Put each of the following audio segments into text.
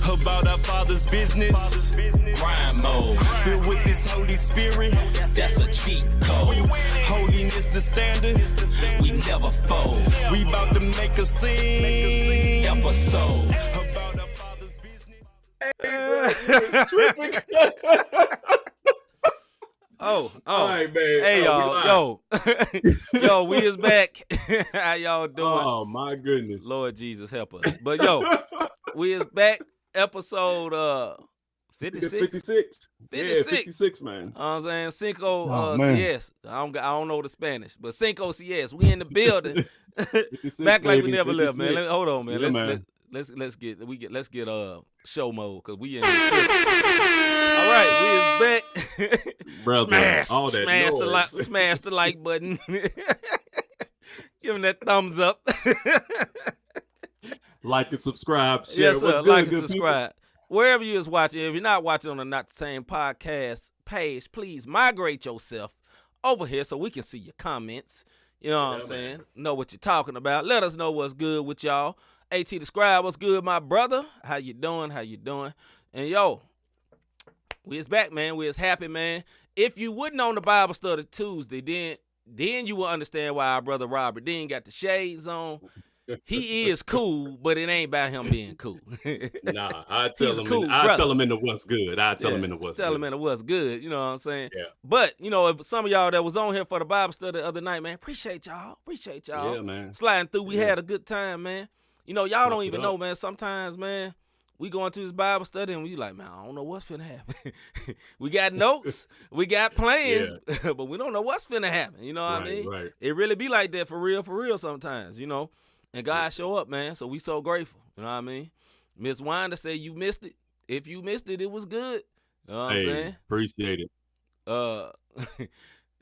about our Father's business. Crime mode, filled with His Holy Spirit. That's a cheat code. Holiness the standard. We never fold. We about to make a scene episode about our Father's business. Hey, bro, you was tripping. Oh, all right, man. Hey, y'all, yo, we is back. How y'all doing? Oh my goodness, Lord Jesus, help us. But yo, we is back. Episode 56. 56. 56. Yeah, 56, man. You know what I'm saying? Cinco CS. I don't know the Spanish, but Cinco CS. We in the building. Back like we never left, man. Hold on, man. Let's get show mode because we in here. All right, we is back. Brother, smash the like button. Give him that thumbs up. Like and subscribe. Share. Yes, sir. Like and subscribe. Wherever you is watching, if you're not watching on the Not the Same podcast page, please migrate yourself over here so we can see your comments. You know what I'm saying? Know what you're talking about. Let us know what's good with y'all. AT the Scribe, what's good, my brother? How you doing? And yo, we is back, man. We is happy, man. If you wouldn't on the Bible study Tuesday, then you will understand why our brother Robert Dean got the shades on. He is cool, but it ain't about him being cool. Nah, I tell him into what's good. Tell him into what's good. You know what I'm saying? Yeah. But, you know, if some of y'all that was on here for the Bible study the other night, man, appreciate y'all. Yeah, man. Sliding through. We had a good time, man. You know, y'all don't even know, man. Sometimes, man, we go into this Bible study and we like, man, I don't know what's finna happen. We got notes, we got plans, but we don't know what's finna happen. You know what I mean? Right. It really be like that for real sometimes, you know. And God show up, man. So we so grateful. You know what I mean? Miss Winder said you missed it. If you missed it, it was good. You know what I'm saying? Appreciate it.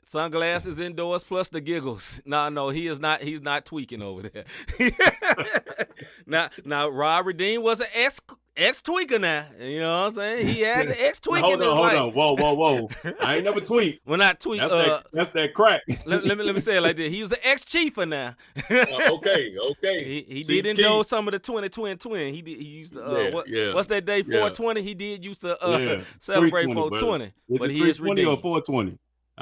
Sunglasses indoors plus the giggles. No, he is not. He's not tweaking over there. Now, Robert Dean was an ex-tweaker now. You know what I'm saying? He had the ex-tweaking. Hold on. Whoa. I ain't never tweaked. Well, not tweak. That's that crack. let me say it like this. He was an ex-chiefer now. Okay. He did endorse some of the 20. He used to, what's that day, 420? He did used to celebrate 420. But he is redeemed. Or 420?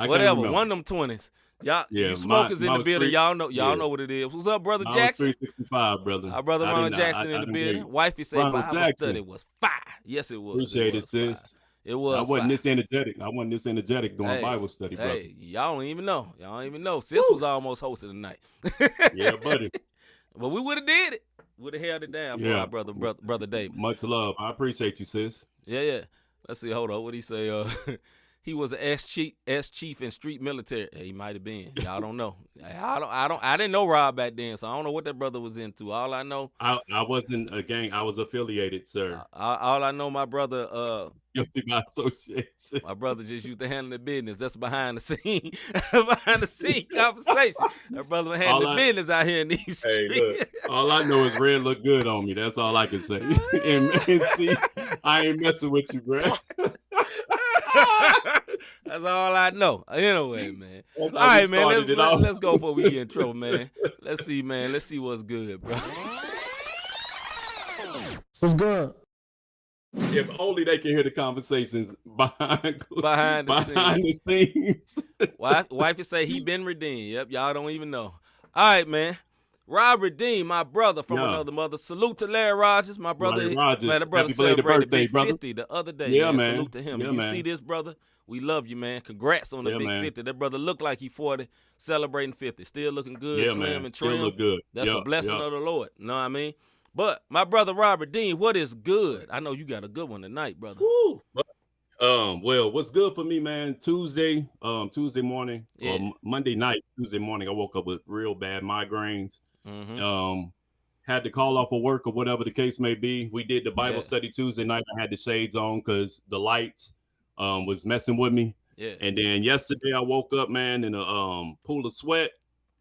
Whatever, one of them 20s. Y'all, you smokers in the building. Y'all know what it is. What's up, brother Jackson? 365, brother. Our brother Ronald Jackson in the building. Wifey said Bible study was fire. Yes, it was. Appreciate it, sis. It was. I wasn't this energetic during Bible study, brother. Hey, y'all don't even know. Sis was almost hosting tonight. Yeah, buddy. But we would have did it. Would have held it down for our brother David. Much love. I appreciate you, sis. Yeah. Let's see. Hold on. What did he say? He was an ex-chief in street military. He might have been. Y'all don't know. I didn't know Rob back then, so I don't know what that brother was into. All I know, I wasn't a gang. I was affiliated, sir. All I know, my brother. Guilty by association. My brother just used to handle the business. That's behind the scene conversation. That brother was handling business out here in these streets. Hey, look, all I know is red look good on me. That's all I can say. and see, I ain't messing with you, bro. That's all I know. Anyway, man. All right, man. Let's go before we get in trouble, man. Let's see, man. Let's see what's good, bro. What's good? If only they can hear the conversations behind the scenes. Wifey say he been redeemed. Yep, y'all don't even know. All right, man. Robert Dean, my brother from another mother. Salute to Larry Rogers, my brother. Man, the brother celebrated Big 50 the other day. Yeah, man. Salute to him. You see this, brother? We love you, man. Congrats on the Big 50. That brother looked like he 40, celebrating 50. Still looking good, slim and trim. Still look good. That's a blessing of the Lord. You know what I mean? But my brother Robert Dean, what is good? I know you got a good one tonight, brother. Woo. Well, what's good for me, man? Tuesday morning, or Monday night, Tuesday morning, I woke up with real bad migraines. Mm-hmm. Had to call off of work or whatever the case may be. We did the Bible study Tuesday night. I had the shades on because the lights was messing with me. Yeah. And then yesterday I woke up, man, in a pool of sweat,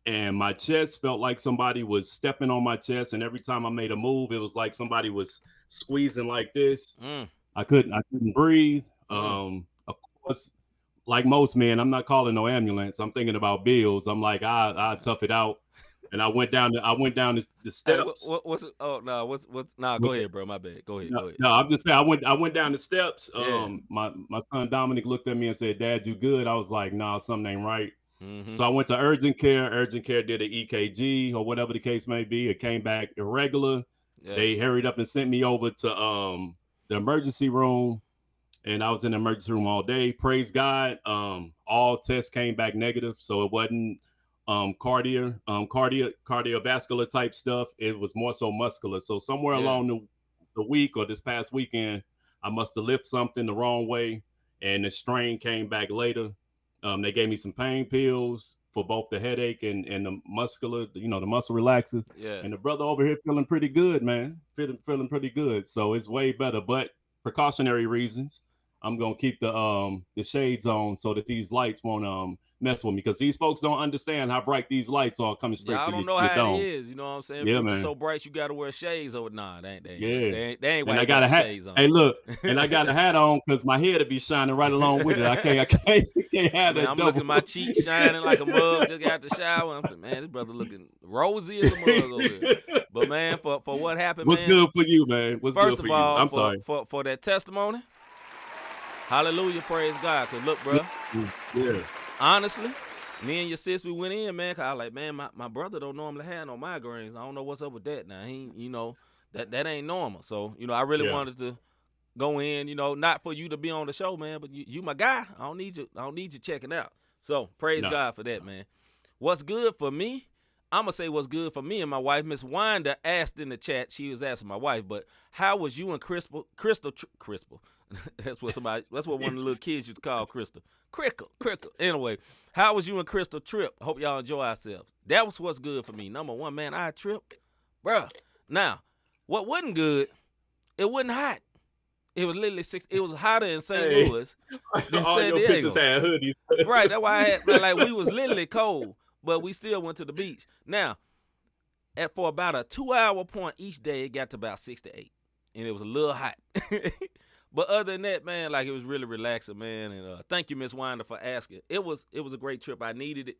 and my chest felt like somebody was stepping on my chest. And every time I made a move, it was like somebody was squeezing like this. I couldn't breathe. Of course, like most men, I'm not calling no ambulance. I'm thinking about bills. I'm like, I'll tough it out. and I went down the steps. Hey, what's it? Oh no, what's nah? Go ahead, bro. My bad. Go ahead. No, Go ahead. no, I'm just saying I went down the steps. Yeah. My son Dominic looked at me and said, "Dad, you good?" I was like, "Nah, something ain't right." Mm-hmm. So I went to urgent care. Urgent care did an EKG or whatever the case may be. It came back irregular. Yeah. They hurried up and sent me over to the emergency room, and I was in the emergency room all day. Praise God. All tests came back negative, so it wasn't cardiovascular type stuff. It was more so muscular. So somewhere along the week or this past weekend, I must have lifted something the wrong way, and the strain came back later. They gave me some pain pills for both the headache and the muscular, the muscle relaxer. Yeah. And the brother over here feeling pretty good, man. Feeling pretty good. So it's way better. But precautionary reasons, I'm gonna keep the shades on so that these lights won't mess with me, because these folks don't understand how bright these lights are coming straight to your dome. I don't know how it is. You know what I'm saying? Yeah, People man. So bright you got to wear shades over. Nah, they ain't And I why got a hat. shades on. Hey, look, and I got a hat on because my head will be shining right along with it. I can't have that. I'm looking at my cheeks shining like a mug. Just got out the shower. I'm saying, man, this brother looking rosy as a mug over here. But man, for what happened, what's good for you, man? What's First good of for all, you? I'm sorry. For that testimony. Hallelujah, praise God. Cause look, bro. Yeah. Honestly, me and your sis, we went in, man. Cause I was like, man, my brother don't normally have no migraines. I don't know what's up with that. Now he, that ain't normal. So I really wanted to go in, not for you to be on the show, man, but you my guy. I don't need you checking out. So praise God for that, man. What's good for me? I'm gonna say what's good for me and my wife. Miss Wanda asked in the chat. She was asking my wife, but how was you and Crystal? That's what one of the little kids used to call Crystal. Crickle. Anyway, how was you and Crystal trip? Hope y'all enjoy ourselves. That was what's good for me. Number one, man, I tripped. Bruh. Now, what wasn't good, it wasn't hot. It was literally it was hotter in St. Louis than all San your Diego. pictures had hoodies. Right, that's why I had, we was literally cold, but we still went to the beach. Now, for about a 2-hour point each day, it got to about 6 to 8, and it was a little hot. But other than that, man, it was really relaxing, man. And thank you, Miss Winder, for asking. It was a great trip. I needed it.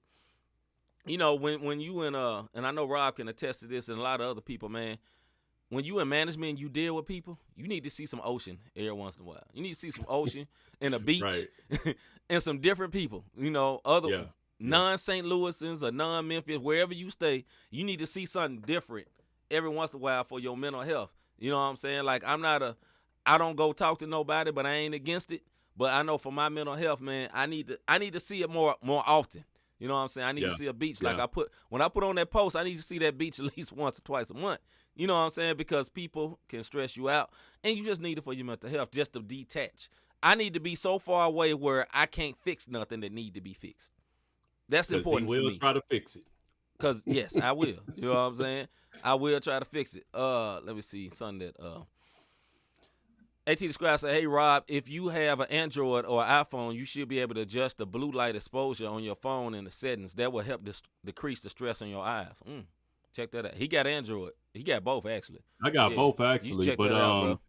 When you and I know Rob can attest to this, and a lot of other people, man. When you in management and you deal with people, you need to see some ocean every once in a while. You need to see some ocean and a beach and some different people. Non-St. Louisans or non-Memphis, wherever you stay, you need to see something different every once in a while for your mental health. You know what I'm saying? I don't go talk to nobody, but I ain't against it. But I know for my mental health, man, I need to see it more often. You know what I'm saying? I need to see a beach. When I put on that post, I need to see that beach at least once or twice a month. You know what I'm saying? Because people can stress you out, and you just need it for your mental health, just to detach. I need to be so far away where I can't fix nothing that need to be fixed. That's important for me. He will try to fix it. Because, yes, I will. You know what I'm saying? I will try to fix it. Let me see. Something that AT Describe said, hey, Rob, if you have an Android or iPhone, you should be able to adjust the blue light exposure on your phone in the settings. That will help decrease the stress on your eyes. Check that out. He got Android. He got both, actually. I got both, actually. But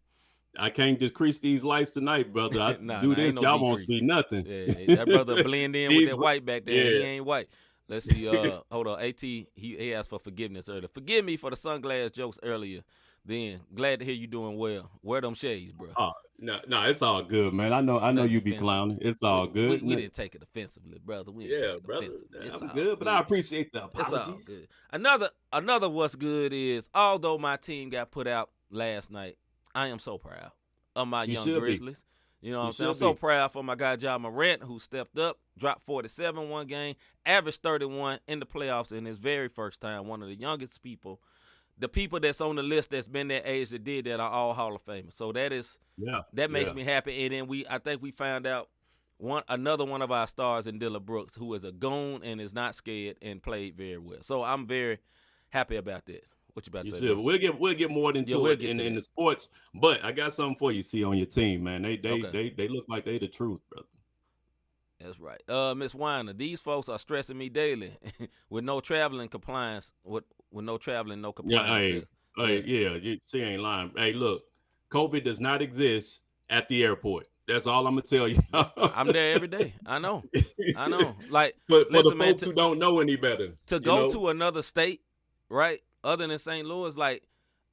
I can't decrease these lights tonight, brother. I do this, y'all won't see nothing. Yeah, that brother blend in with that white back there. Yeah. He ain't white. Let's see. Hold on. AT, he asked for forgiveness earlier. Forgive me for the sunglass jokes earlier. Then glad to hear you doing well. Wear them shades, bro. Oh, no, it's all good, man. I know you be clowning. It's all good. We didn't take it offensively, brother. Brother. I'm good, but I appreciate the apologies. It's all good. Another what's good is, although my team got put out last night, I am so proud of my young Grizzlies. You know what I'm saying? I'm so proud for my guy Ja Morant, who stepped up, dropped 47 one game, averaged 31 in the playoffs in his very first time. One of the youngest people. The people that's on the list that's been that age that did that are all Hall of Famers. So that makes me happy. And then I think we found out another one of our stars in Dilla Brooks, who is a goon and is not scared and played very well. So I'm very happy about that. What you about to say? Sure. We'll get more into it in the sports. But I got something for you. See on your team, man. They look like they the truth, brother. That's right. Miss Weiner, these folks are stressing me daily with no traveling compliance. With no traveling, no compliance. She ain't lying. Hey, look, COVID does not exist at the airport. That's all I'm gonna tell you. I'm there every day. I know. Like, but for the folks who don't know any better, to go to another state right? Other than St. Louis, like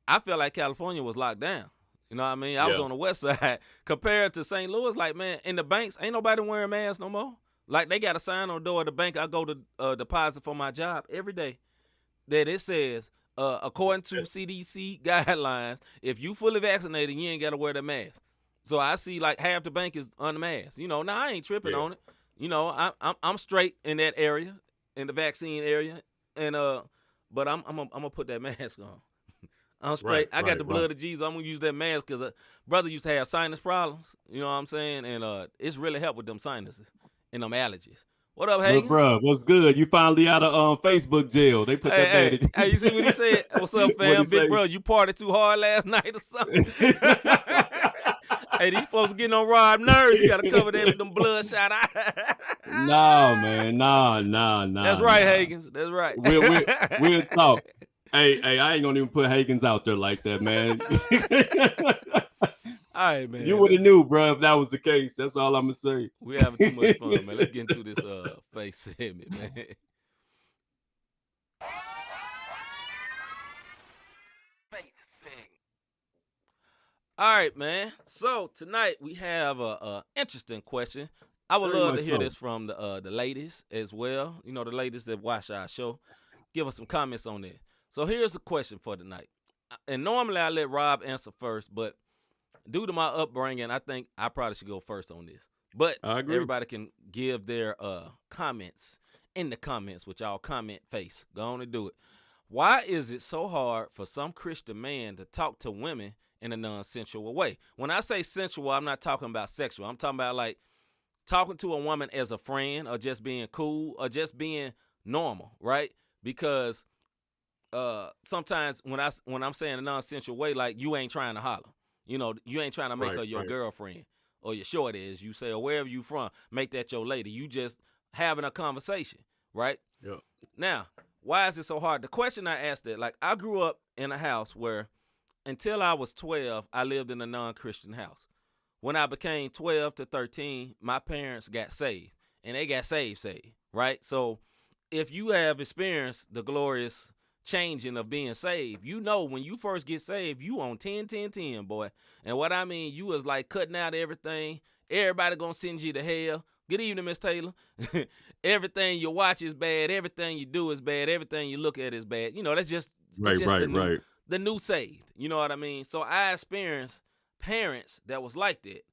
I felt like California was locked down. You know what I mean? I was on the west side compared to St. Louis. Like, man, in the banks, ain't nobody wearing masks no more. Like, they got a sign on the door of the bank. I go to deposit for my job every day that it says, according to CDC guidelines, if you fully vaccinated, you ain't got to wear the mask. So I see like half the bank is unmasked. You know, now I ain't tripping on it. You know, I'm straight in that area, in the vaccine area, and but I'm gonna put that mask on. I'm straight. I got the blood of Jesus. I'm gonna use that mask because brother used to have sinus problems. You know what I'm saying? And it's really helped with them sinuses and them allergies. What up, Hagen? Bro, what's good? You finally out of Facebook jail. They put that bad in. Hey, you see what he said? What's up, fam? Big bro, you partied too hard last night or something? Hey, these folks getting on Rob nerves. You gotta cover them bloodshot eyes. No, man. Nah. That's right, Hagens. That's right. We'll talk. Hey, I ain't gonna even put Hagens out there like that, man. All right, man. You would have knew, bro, if that was the case. That's all I'm gonna say. We having too much fun, man. Let's get into this face segment, man. All right, man. So tonight we have a interesting question. I would love to hear this from the ladies as well. You know, the ladies that watch our show. Give us some comments on it. So here's a question for tonight. And normally I let Rob answer first, but due to my upbringing, I think I probably should go first on this. But everybody can give their comments in the comments with y'all comment face. Go on and do it. Why is it so hard for some Christian man to talk to women in a non-sensual way? When I say sensual, I'm not talking about sexual. I'm talking about like talking to a woman as a friend or just being cool or just being normal, right? Because sometimes when I'm saying a non-sensual way, like you ain't trying to holler. You know, you ain't trying to make her your girlfriend or your shorty, as you say, or wherever you from, make that your lady. You just having a conversation, right? Yeah. Now, why is it so hard? The question I asked it, like I grew up in a house where until I was 12, I lived in a non-Christian house. When I became 12 to 13, my parents got saved, and they got saved, right? So if you have experienced the glorious changing of being saved, you know when you first get saved, you on 10, boy. And what I mean, you was like cutting out everything. Everybody gonna send you to hell. Good evening, Miss Taylor. Everything you watch is bad. Everything you do is bad. Everything you look at is bad. You know, that's just the new saved. You know what I mean? So I experienced parents that was like that.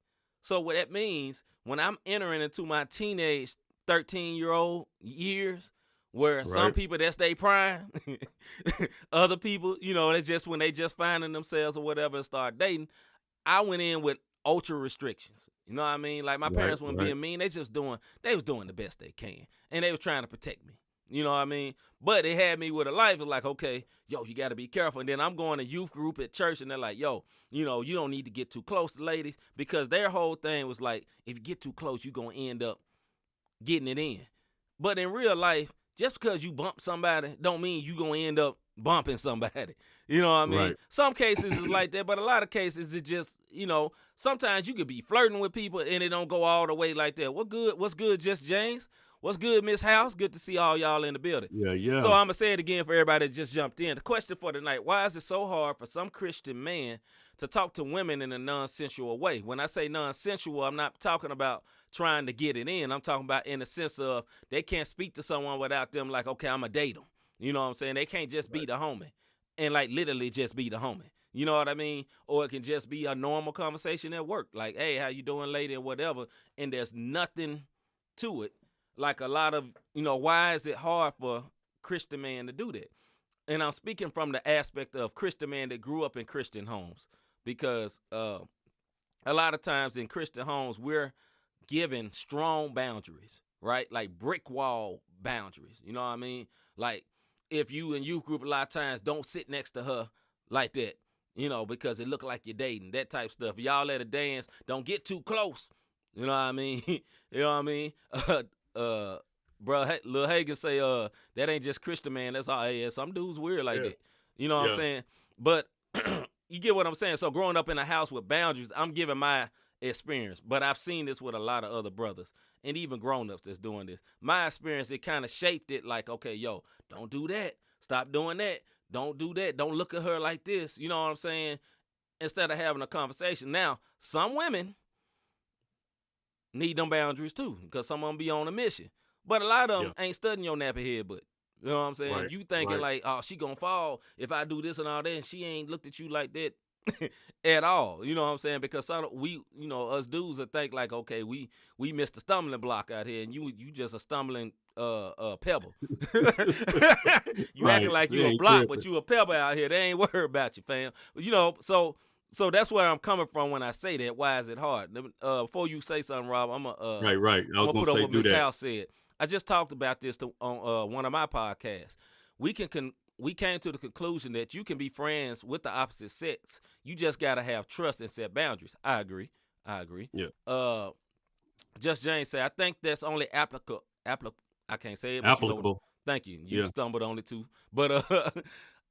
So what that means, when I'm entering into my teenage 13-year-old years, where some people, that's their prime. Other people, you know, it's just when they just finding themselves or whatever and start dating. I went in with ultra restrictions. You know what I mean? Like my parents weren't being mean. They was doing the best they can. And they was trying to protect me. You know what I mean? But they had me with a life of like, okay, yo, you got to be careful. And then I'm going to youth group at church and they're like, yo, you know, you don't need to get too close to ladies, because their whole thing was like, if you get too close, you're going to end up getting it in. But in real life, just because you bump somebody don't mean you going to end up bumping somebody. You know what I mean? Right. Some cases is like that, but a lot of cases it's just, you know, sometimes you could be flirting with people and it don't go all the way like that. What's good, Just James? What's good, Miss House? Good to see all y'all in the building. Yeah. So I'm going to say it again for everybody that just jumped in. The question for tonight, why is it so hard for some Christian man to talk to women in a non-sensual way? When I say non-sensual, I'm not talking about trying to get it in. I'm talking about in the sense of they can't speak to someone without them like, okay, I'm going to date them. You know what I'm saying? They can't just be the homie and like literally just be the homie. You know what I mean? Or it can just be a normal conversation at work. Like, hey, how you doing, lady, or whatever. And there's nothing to it. Like a lot of, you know, why is it hard for Christian man to do that? And I'm speaking from the aspect of Christian man that grew up in Christian homes, because a lot of times in Christian homes, we're given strong boundaries, right? Like brick wall boundaries. You know what I mean? Like if you in youth group, a lot of times don't sit next to her like that, you know, because it look like you're dating, that type stuff. Y'all at a dance, don't get too close. You know what I mean? You know what I mean? Bro, Lil Hagen say, that ain't just Christian, man. That's all. Hey, some dudes weird like that. You know what I'm saying? But you get what I'm saying? So growing up in a house with boundaries, I'm giving my experience. But I've seen this with a lot of other brothers and even grown-ups that's doing this. My experience, it kind of shaped it like, okay, yo, don't do that. Stop doing that. Don't do that. Don't look at her like this. You know what I'm saying? Instead of having a conversation. Now, some women need them boundaries too, because some of them be on a mission. But a lot of them ain't studying your nappy head butt. You know what I'm saying? Right, You thinking like, oh, she gonna fall if I do this and all that, and she ain't looked at you like that at all. You know what I'm saying? Because we, you know, us dudes would think like, okay, we missed a stumbling block out here, and you just a stumbling pebble. You acting like you a block, but you a pebble out here. They ain't worried about you, fam. You know, so that's where I'm coming from when I say that. Why is it hard? Before you say something, Rob, I'm right. I was gonna put say up what do Miss that. House said. I just talked about this on one of my podcasts. We came to the conclusion that you can be friends with the opposite sex. You just gotta have trust and set boundaries. I agree. Yeah. Just James said, I think that's only applicable. I can't say it. But Applicable. You know, thank you. You stumbled on it too. But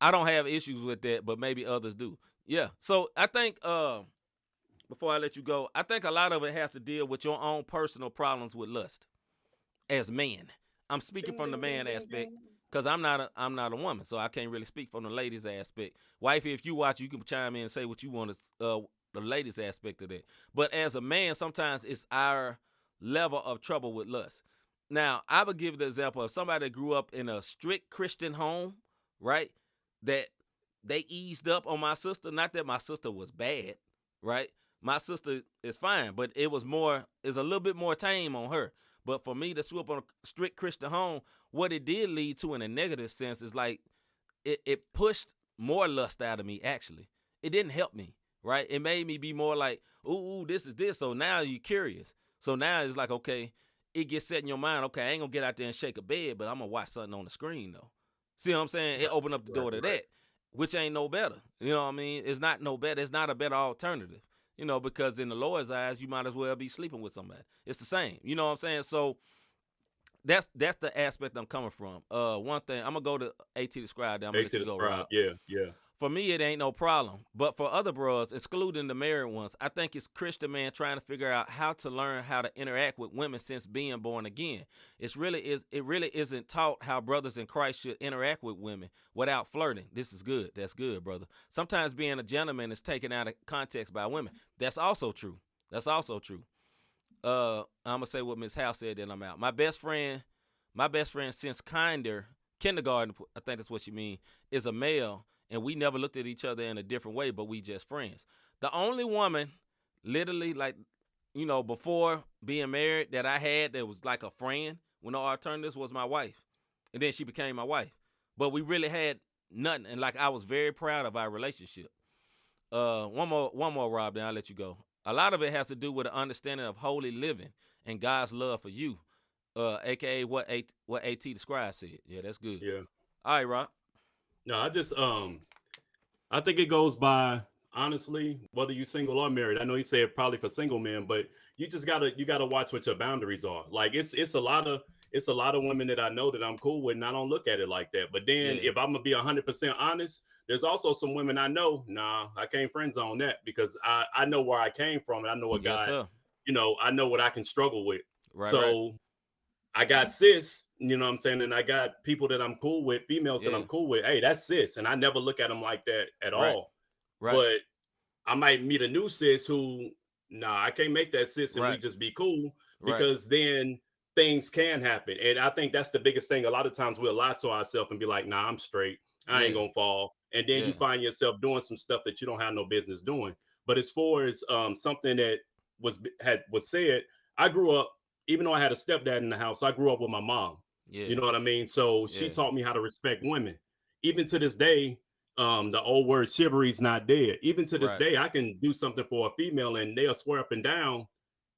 I don't have issues with that. But maybe others do. Yeah. So I think before I let you go, I think a lot of it has to deal with your own personal problems with lust. As men, I'm speaking from the man aspect because I'm not a woman, so I can't really speak from the ladies aspect. Wifey, if you watch, you can chime in and say what you want to the ladies aspect of that. But as a man, sometimes it's our level of trouble with lust. Now, I would give the example of somebody that grew up in a strict Christian home, right? That they eased up on my sister. Not that my sister was bad, right? My sister is fine, but it's a little bit more tame on her. But for me to swoop on a strict Christian home, what it did lead to in a negative sense is like it pushed more lust out of me, actually. It didn't help me, right? It made me be more like, ooh, this is this. So now you're curious. So now it's like, okay, it gets set in your mind, okay, I ain't going to get out there and shake a bed, but I'm going to watch something on the screen, though. See what I'm saying? It opened up the door to that, which ain't no better. You know what I mean? It's not no better. It's not a better alternative. You know, because in the Lord's eyes, you might as well be sleeping with somebody. It's the same. You know what I'm saying? So that's the aspect I'm coming from. One thing, I'm gonna go to AT Describe. I'm gonna let you go, Rob. Yeah. For me, it ain't no problem. But for other bros, excluding the married ones, I think it's Christian man trying to figure out how to learn how to interact with women since being born again. It really isn't taught how brothers in Christ should interact with women without flirting. This is good. That's good, brother. Sometimes being a gentleman is taken out of context by women. That's also true. I'm gonna say what Miss House said, then I'm out. My best friend since kindergarten, I think that's what she mean, is a male. And we never looked at each other in a different way, but we just friends. The only woman, literally, like, you know, before being married that I had that was like a friend with no alternatives was my wife. And then she became my wife. But we really had nothing. And, like, I was very proud of our relationship. One more, Rob, then I'll let you go. A lot of it has to do with an understanding of holy living and God's love for you, a.k.a. what AT Describe said. Yeah, that's good. Yeah. All right, Rob. No, I think it goes by, honestly, whether you're single or married. I know you said probably for single men, but you gotta watch what your boundaries are. Like it's a lot of women that I know that I'm cool with, and I don't look at it like that. But then if I'm gonna be 100% honest, there's also some women I know, nah, I can't friend zone that because I know where I came from, and I know what God, you know, I know what I can struggle with. Right. I got sis, you know what I'm saying? And I got people that I'm cool with, females that I'm cool with. Hey, that's sis. And I never look at them like that at all. Right. But I might meet a new sis who, nah, I can't make that sis and we just be cool because then things can happen. And I think that's the biggest thing. A lot of times we'll lie to ourselves and be like, nah, I'm straight. I ain't going to fall. And then you find yourself doing some stuff that you don't have no business doing. But as far as something that was said, I grew up, even though I had a stepdad in the house, I grew up with my mom. You know what I mean? So she taught me how to respect women. Even to this day, the old word chivalry is not dead. Even to this day, I can do something for a female and they'll swear up and down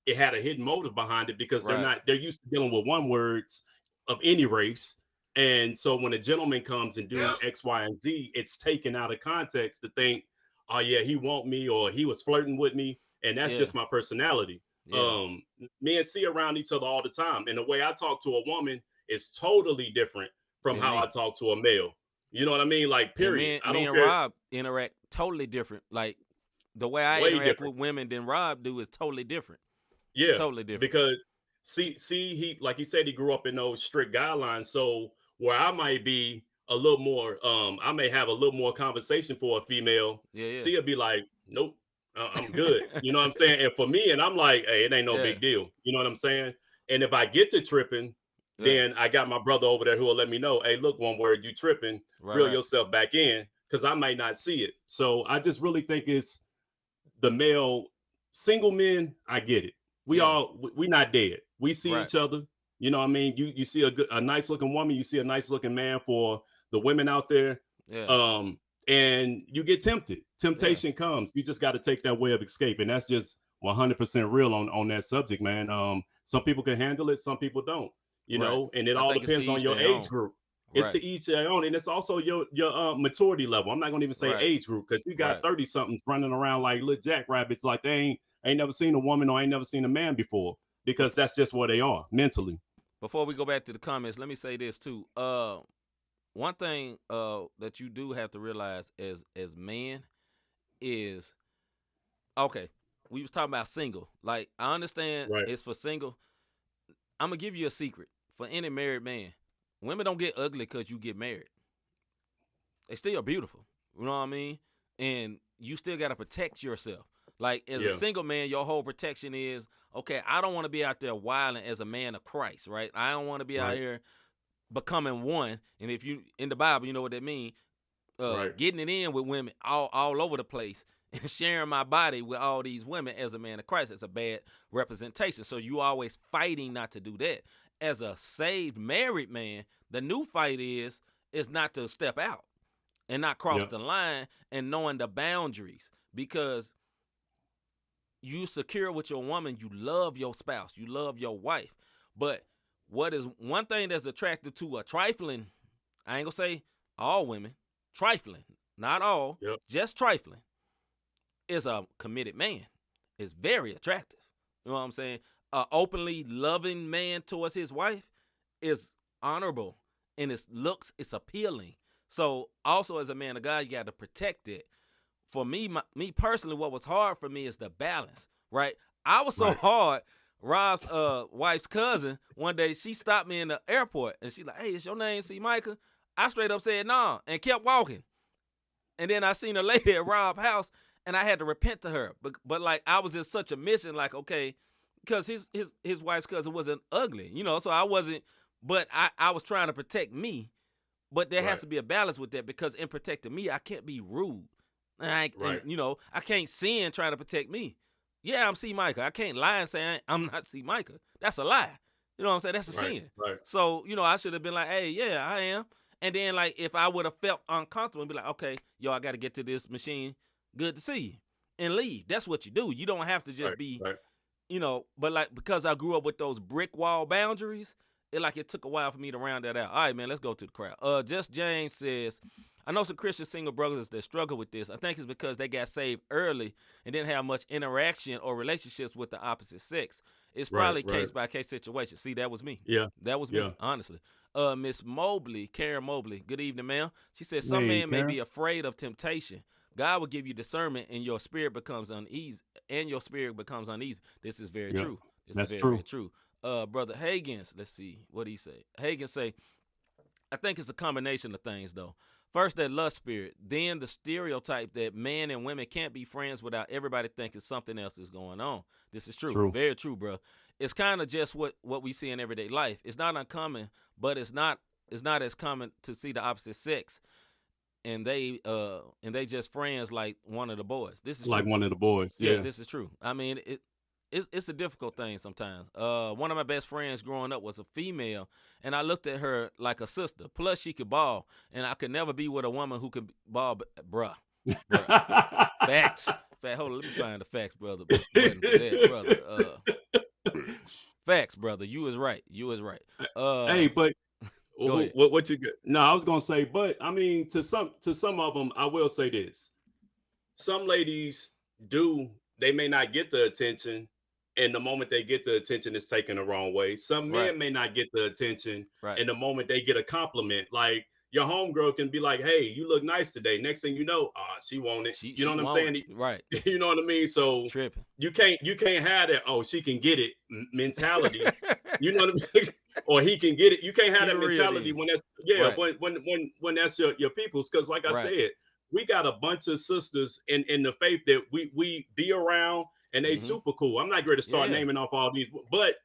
it had a hidden motive behind it because they're used to dealing with one words of any race. And so when a gentleman comes and do X, Y, and Z, it's taken out of context to think, oh yeah, he want me or he was flirting with me. And that's just my personality. Me and C around each other all the time. And the way I talk to a woman is totally different from how I talk to a male. You know what I mean? Like, period. Me and Rob interact totally different. Like, the way I interact with women than Rob do is totally different. Yeah. Totally different. Because he like he said, he grew up in those strict guidelines. So where I might be a little more, I may have a little more conversation for a female. Yeah. She'll be like, nope, I'm good. You know what I'm saying? And for me, and I'm like, hey, it ain't no big deal. You know what I'm saying? And if I get to tripping, then I got my brother over there who will let me know, hey, look, one word, you tripping, reel yourself back in, because I might not see it. So I just really think it's the male single men. I get it. We not dead. We see each other. You know what I mean? You see a nice looking woman, you see a nice looking man for the women out there. And you get tempted. Temptation comes. You just got to take that way of escape. And that's just 100% real on that subject, man. Some people can handle it, some people don't. You know, and it all depends on your age group. It's to each their own, and it's also your maturity level. I'm not gonna even say age group, because you got 30 somethings running around like little jackrabbits, like they ain't never seen a woman or ain't never seen a man before, because that's just where they are mentally. Before we go back to the comments, let me say this too. One thing that you do have to realize as men is, okay, we was talking about single. Like, I understand it's for single. I'm gonna give you a secret for any married man. Women don't get ugly because you get married. They still beautiful. You know what I mean? And you still got to protect yourself. Like, as a single man, your whole protection is, okay, I don't want to be out there wilding as a man of Christ, right? I don't want to be out here becoming one. And if you, in the Bible, you know what that means. Getting it in with women all over the place and sharing my body with all these women as a man of Christ. It's a bad representation. So you always fighting not to do that. As a saved married man, the new fight is not to step out and not cross the line, and knowing the boundaries, because you secure with your woman, you love your spouse, you love your wife. But what is one thing that's attractive to a trifling, I ain't gonna say all women, trifling, not all, just trifling, is a committed man. It's very attractive. You know what I'm saying? An openly loving man towards his wife is honorable, and it's appealing. So also, as a man of God, you got to protect it. For me, me personally, what was hard for me is the balance, right? I was so hard. Rob's wife's cousin, one day, she stopped me in the airport, and she like, hey, is your name C-Micah? I straight up said nah, and kept walking. And then I seen a lady at Rob's house, and I had to repent to her. But like, I was in such a mission, like, okay, because his wife's cousin wasn't ugly, you know, so I wasn't, but I was trying to protect me. But there has to be a balance with that, because in protecting me, I can't be rude. And, you know, I can't sin trying to protect me. Yeah, I'm C-Micah. I can't lie and say I'm not C-Micah. That's a lie. You know what I'm saying? That's a sin. So, you know, I should have been like, hey, yeah, I am. And then, like, if I would have felt uncomfortable and be like, okay, yo, I got to get to this machine. Good to see you. And leave. That's what you do. You don't have to just be, you know, but like, because I grew up with those brick wall boundaries, it took a while for me to round that out. All right, man, let's go to the crowd. Just James says, I know some Christian single brothers that struggle with this. I think it's because they got saved early and didn't have much interaction or relationships with the opposite sex. It's probably case-by-case situation. See, that was me. Yeah. That was me, honestly. Miss Mobley, Karen Mobley, good evening, ma'am. She said, some men may be afraid of temptation. God will give you discernment, and your spirit becomes uneasy. This is very true. That's very, true. Very true. Brother Hagins, let's see. What did he say? Hagins say, I think it's a combination of things, though. First, that lust spirit. Then the stereotype that men and women can't be friends without everybody thinking something else is going on. This is true. Very true, bro. It's kind of just what we see in everyday life. It's not uncommon, but it's not as common to see the opposite sex, and they just friends like one of the boys. This is like true. One of the boys. Yeah, this is true. I mean, it's a difficult thing sometimes. One of my best friends growing up was a female, and I looked at her like a sister. Plus, she could ball, and I could never be with a woman who could ball. Bruh. Facts. Hold on, let me find the facts, brother. Facts, brother. You was right. Hey, but what you get? No, I was gonna say, but I mean, to some of them, I will say this: some ladies they may not get the attention, and the moment they get the attention, it's taken the wrong way. Some men may not get the attention, and the moment they get a compliment, like your homegirl can be like, "Hey, you look nice today." Next thing you know, she want it. You know what I'm saying? Right. You know what I mean? So tripping. You can't have that. Oh, she can get it mentality. You know what I mean? or he can get it. You can't have Keep that it real mentality then. when that's Right. when that's your people's. Because like I Right. said, we got a bunch of sisters in the faith that we be around, and they super cool. I'm not ready to start Yeah. naming off all these, but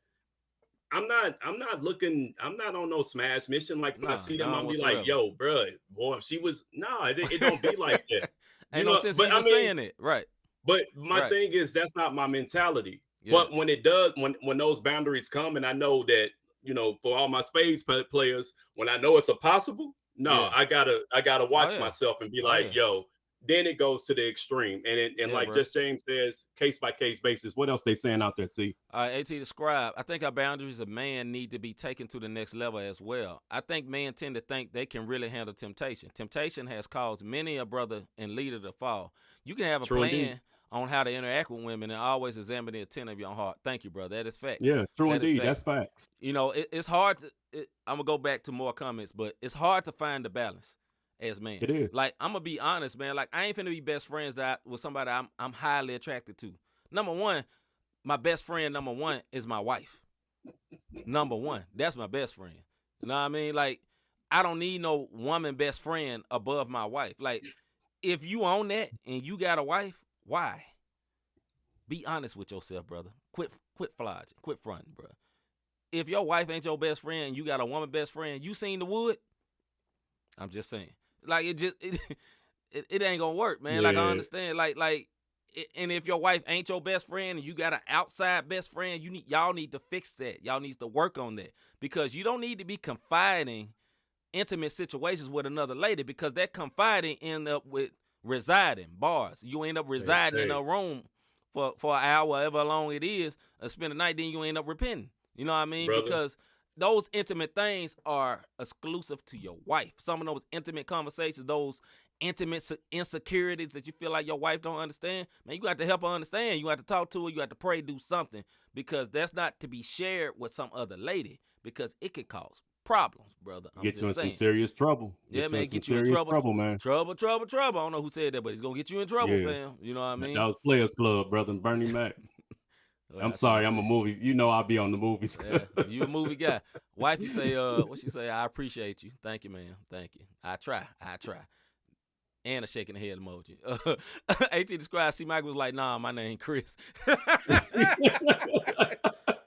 I'm not looking. I'm not on no smash mission. Like when I Nah, see them, none I'm be like, whatsoever. yo, bro, boy, she was it don't be like that. Ain't no sense But I even mean, saying it. Right. but my Right. thing is that's not my mentality. Yeah. But when it does, when those boundaries come, and I know that for all my spades players, when I know it's a possible, no, Yeah. I gotta Oh watch yeah. myself and be Oh like, yeah. yo. Then it goes to the extreme, and Yeah, like bro. just James says, case by case basis. What else they saying out there? See, All right, AT describe. I think our boundaries of man need to be taken to the next level as well. I think men tend to think they can really handle temptation. Temptation has caused many a brother and leader to fall. You can have a true indeed. plan on how to interact with women and always examine the intent of your heart. Thank you, brother. That is facts. Yeah, true That is indeed. facts. That's facts. It's hard to. I'm gonna go back to more comments, but it's hard to find the balance as man. It is. Like I'm gonna be honest, man. Like I ain't finna be best friends with somebody I'm highly attracted to. Number one, my best friend number one is my wife. Number one, that's my best friend. You know what I mean? Like I don't need no woman best friend above my wife. Like if you own that and you got a wife, why? Be honest with yourself, brother. Quit flogging. Quit fronting, bro. If your wife ain't your best friend and you got a woman best friend, you seen the wood? I'm just saying. Like it ain't gonna work, man. Like I Yeah. understand. And if your wife ain't your best friend and you got an outside best friend, y'all need to fix that. Y'all need to work on that because you don't need to be confiding intimate situations with another lady because that confiding end up with residing bars. You end up residing in a room for an hour, however long it is, and spend the night. Then you end up repenting. You know what I mean? Brother. Because those intimate things are exclusive to your wife. Some of those intimate conversations, those intimate insecurities that you feel like your wife don't understand, man, you got to help her understand. You got to talk to her. You got to pray, do something, because that's not to be shared with some other lady because it can cause problems, brother. I'm Get you in saying. some serious trouble. Yeah, man, get you in serious trouble, man. Trouble. I don't know who said that, but he's gonna get you in trouble, Yeah. fam. You know what I mean? That was Players Club, brother, and Bernie Mac. Well, I'm sorry, I'm a movie. I'll be on the movies. Yeah, you a movie guy. Wifey say, what she say? I appreciate you. Thank you, man. Thank you. I try. And a shaking the head emoji. AT described C-Micah was like, nah, my name Chris.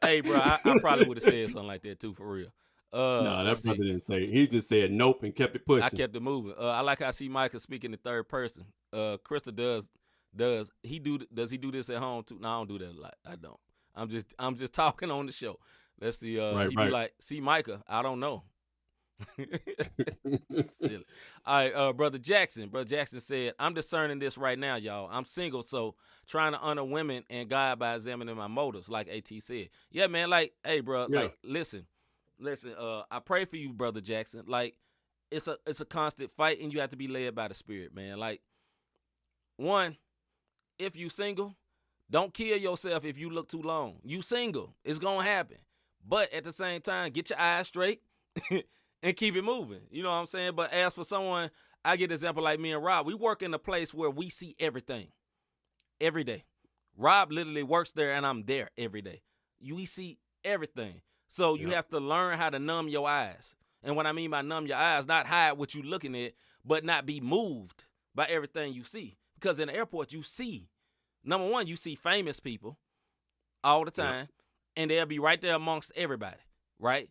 Hey, bro, I probably would have said something like that too, for real. No, that brother didn't say it. He just said nope and kept it pushing. I kept it moving. I like how C-Micah speaking in third person. Krista does he do this at home too? No, I don't do that a lot. I don't. I'm just talking on the show. Let's see. Right. Be like, C-Micah, I don't know. Silly. All right, Brother Jackson. Brother Jackson said, I'm discerning this right now, y'all. I'm single, so trying to honor women and God by examining my motives, like AT said. Yeah, man, like, hey, bro, Yeah. like, listen, I pray for you, Brother Jackson. Like, it's a constant fight, and you have to be led by the Spirit, man. Like, one, if you single, don't kill yourself if you look too long. You single, it's gonna happen. But at the same time, get your eyes straight and keep it moving. You know what I'm saying? But as for someone, I get an example like me and Rob. We work in a place where we see everything every day. Rob literally works there, and I'm there every day. We see everything. So you have to learn how to numb your eyes. And what I mean by numb your eyes, not hide what you're looking at, but not be moved by everything you see. Because in the airport, you see, number one, you see famous people all the time, and they'll be right there amongst everybody, right?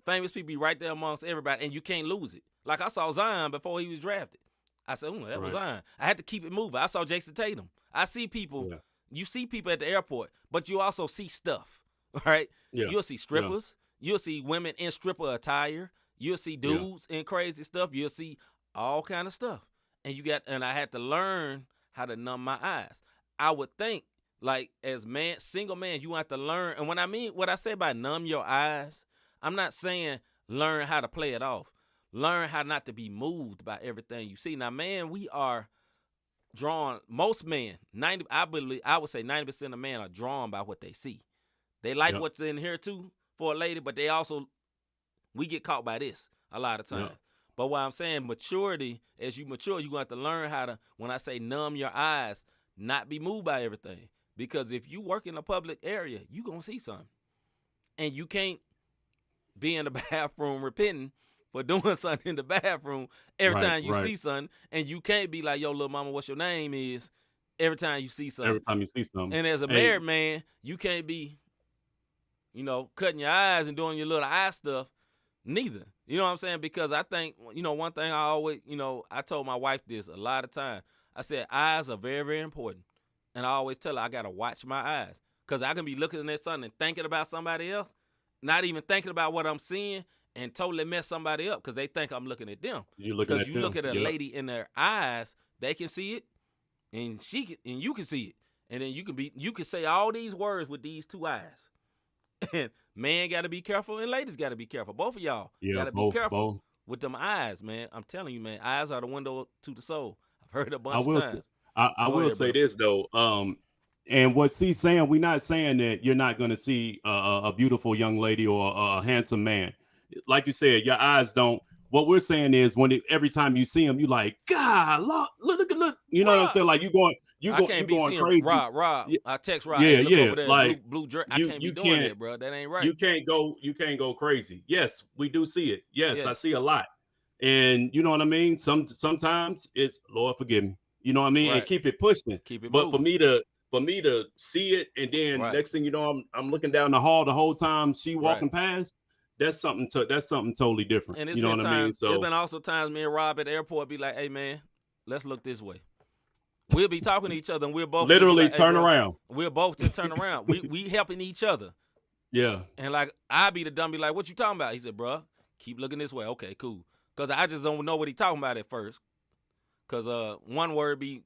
Famous people be right there amongst everybody, and you can't lose it. Like I saw Zion before he was drafted. I said, that was Zion. I had to keep it moving. I saw Jason Tatum. I see people. Yeah. You see people at the airport, but you also see stuff, right? Yeah. You'll see strippers. Yeah. You'll see women in stripper attire. You'll see dudes in crazy stuff. You'll see all kind of stuff. And I had to learn how to numb my eyes. I would think, like, as single man, you have to learn. And what I say by numb your eyes, I'm not saying learn how to play it off. Learn how not to be moved by everything you see. Now, man, we are drawn. Most men, I would say 90% of men are drawn by what they see. They like what's in here too for a lady, but we get caught by this a lot of times. But what I'm saying, maturity, as you mature, you're going to have to learn how to, when I say numb your eyes, not be moved by everything. Because if you work in a public area, you're going to see something. And you can't be in the bathroom repenting for doing something in the bathroom every time you see something, and you can't be like, yo, little mama, what's your name is every time you see something. Every time you see something. And as a married man, you can't be, cutting your eyes and doing your little eye stuff neither. You know what I'm saying? Because I think, one thing I always, I told my wife this a lot of times. I said, eyes are very, very important. And I always tell her I got to watch my eyes. Because I can be looking at something and thinking about somebody else, not even thinking about what I'm seeing, and totally mess somebody up because they think I'm looking at them. Because you look at a lady in their eyes, they can see it, and you can see it. And then you can say all these words with these two eyes. And man got to be careful, and ladies got to be careful. Both of y'all got to be careful with them eyes, man. I'm telling you, man, eyes are the window to the soul. I've heard it a bunch of times. I will say this though, and what C's saying, we're not saying that you're not going to see a beautiful young lady or a handsome man. Like you said, your eyes don't. What we're saying is every time you see him, you like, God, look. You know what I'm saying? Like you going crazy. Rob. I text Rob. Yeah, hey, look yeah. over there, like blue jerk. I can't be doing that, bro. That ain't right. You can't go crazy. Yes, we do see it. Yes, I see a lot. And you know what I mean? Sometimes it's Lord forgive me. You know what I mean? Right. And keep it pushing. Keep it but moving. for me to see it, and then next thing you know, I'm looking down the hall the whole time she walking past. That's something totally different. And it's you know been what I mean? So it's been also times me and Rob at the airport be like, hey man, let's look this way. We'll be talking to each other and we'll both literally like, turn around. We'll both just turn around. we helping each other. Yeah. And like I be the dumb, be like, what you talking about? He said, bro, keep looking this way. Okay, cool. Cause I just don't know what he talking about at first. Cause one word be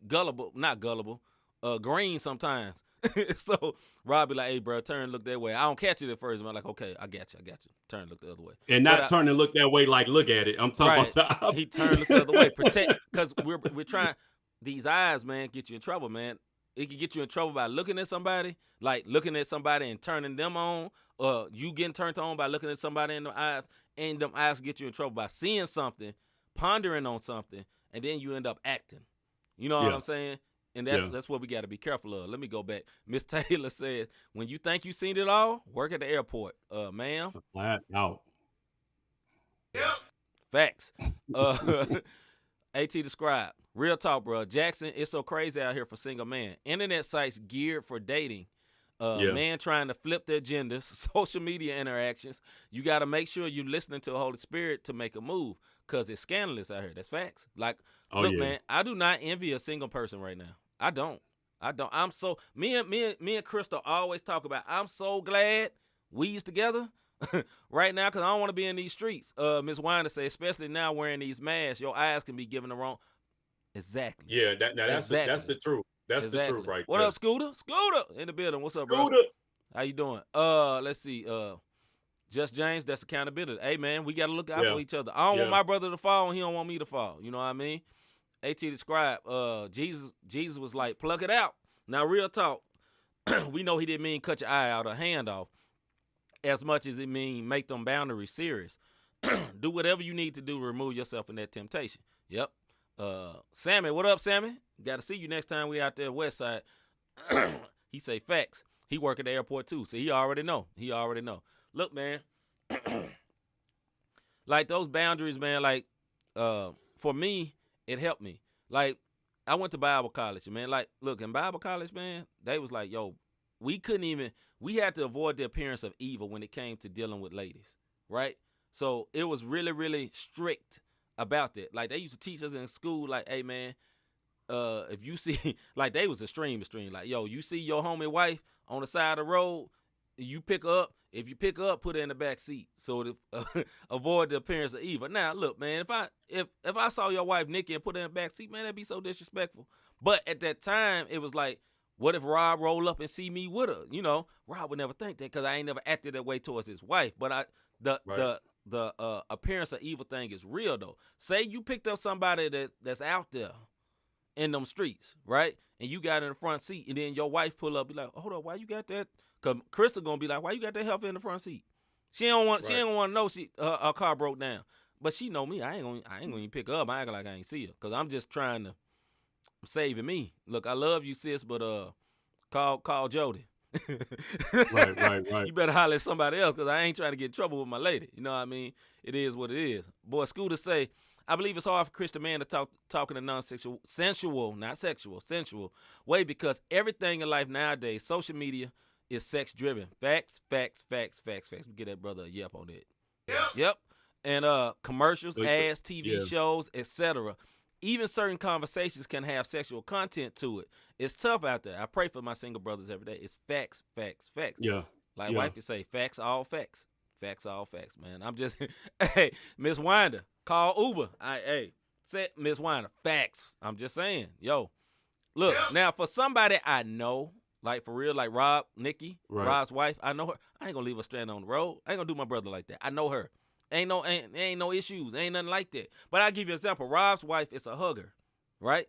not gullible, green sometimes. So Rob be like, hey, bro, turn and look that way. I don't catch it at first. I'm like, okay, I got you. Turn and look the other way. And not turn and look that way like look at it. I'm talking about he turned look the other way. Protect, because we're trying. These eyes, man, get you in trouble, man. It can get you in trouble by looking at somebody, like looking at somebody and turning them on, or you getting turned on by looking at somebody in the eyes, and them eyes get you in trouble by seeing something, pondering on something, and then you end up acting. You know what I'm saying? And that's what we got to be careful of. Let me go back. Miss Taylor says, when you think you've seen it all, work at the airport. Ma'am. Flat out. Yep. Facts. AT described. Real talk, bro. Jackson, it's so crazy out here for single man. Internet sites geared for dating. Man trying to flip their genders, social media interactions. You got to make sure you're listening to the Holy Spirit to make a move, because it's scandalous out here. That's facts. Like, look, man, I do not envy a single person right now. I don't. I'm so me and Crystal always talk about. I'm so glad we's together right now, because I don't want to be in these streets. Miss Winder say, especially now wearing these masks, your eyes can be given the wrong. Exactly. Yeah, that's the truth. That's the truth, right? What there. up, Scooter? Scooter in the building. What's up, bro? Scooter. How you doing? Let's see. Just James, that's accountability. Hey man, we gotta look out for each other. I don't want my brother to fall, and he don't want me to fall. You know what I mean? AT described, Jesus was like, plug it out. Now, real talk, we know he didn't mean cut your eye out or hand off as much as it mean make them boundaries serious. Do whatever you need to do to remove yourself from that temptation. Yep. Sammy, what up, Sammy? Got to see you next time we out there west side. He say facts. He work at the airport too, so he already know. Look, man, like those boundaries, man, like for me, it helped me. Like, I went to Bible college, man. Like, look, in Bible college, man, they was like, yo, we had to avoid the appearance of evil when it came to dealing with ladies, right? So it was really, really strict about that. Like, they used to teach us in school, like, hey, man, if you see, like, they was extreme. Like, yo, you see your homie wife on the side of the road, you pick her up. If you pick her up, put her in the back seat so to avoid the appearance of evil. Now, look, man, if I saw your wife Nikki and put her in the back seat, man, that'd be so disrespectful. But at that time, it was like, what if Rob roll up and see me with her? You know, Rob would never think that, because I ain't never acted that way towards his wife. But the appearance of evil thing is real, though. Say you picked up somebody that's out there in them streets, right? And you got in the front seat, and then your wife pull up, be like, hold up, why you got that? Because Crystal gonna be like, why you got that heifer in the front seat? She don't want to know her car broke down. But she know me. I ain't gonna even pick her up. I act like I ain't see her, because I'm just trying to saving me. Look, I love you, sis, but call Jody. Right. You better holler at somebody else because I ain't trying to get in trouble with my lady. You know what I mean? It is what it is. Boy, Scooter say, I believe it's hard for Christian man to talk in a non-sexual, sensual, not sexual, sensual way because everything in life nowadays, social media is sex-driven. Facts. We get that brother a yep on that. Yep. And commercials, ads, TV shows, etc. Even certain conversations can have sexual content to it. It's tough out there. I pray for my single brothers every day. It's facts. Yeah. Like wife would say, facts, all facts. Facts, all facts, man. I'm just, hey, Miss Winder, call Uber. Say, Miss Winder, facts. I'm just saying, yo. Look, now for somebody I know, like for real, like Rob, Nikki, Rob's wife, I know her. I ain't gonna leave her stranded on the road. I ain't gonna do my brother like that. I know her. Ain't no issues. Ain't nothing like that. But I'll give you an example. Rob's wife is a hugger, right?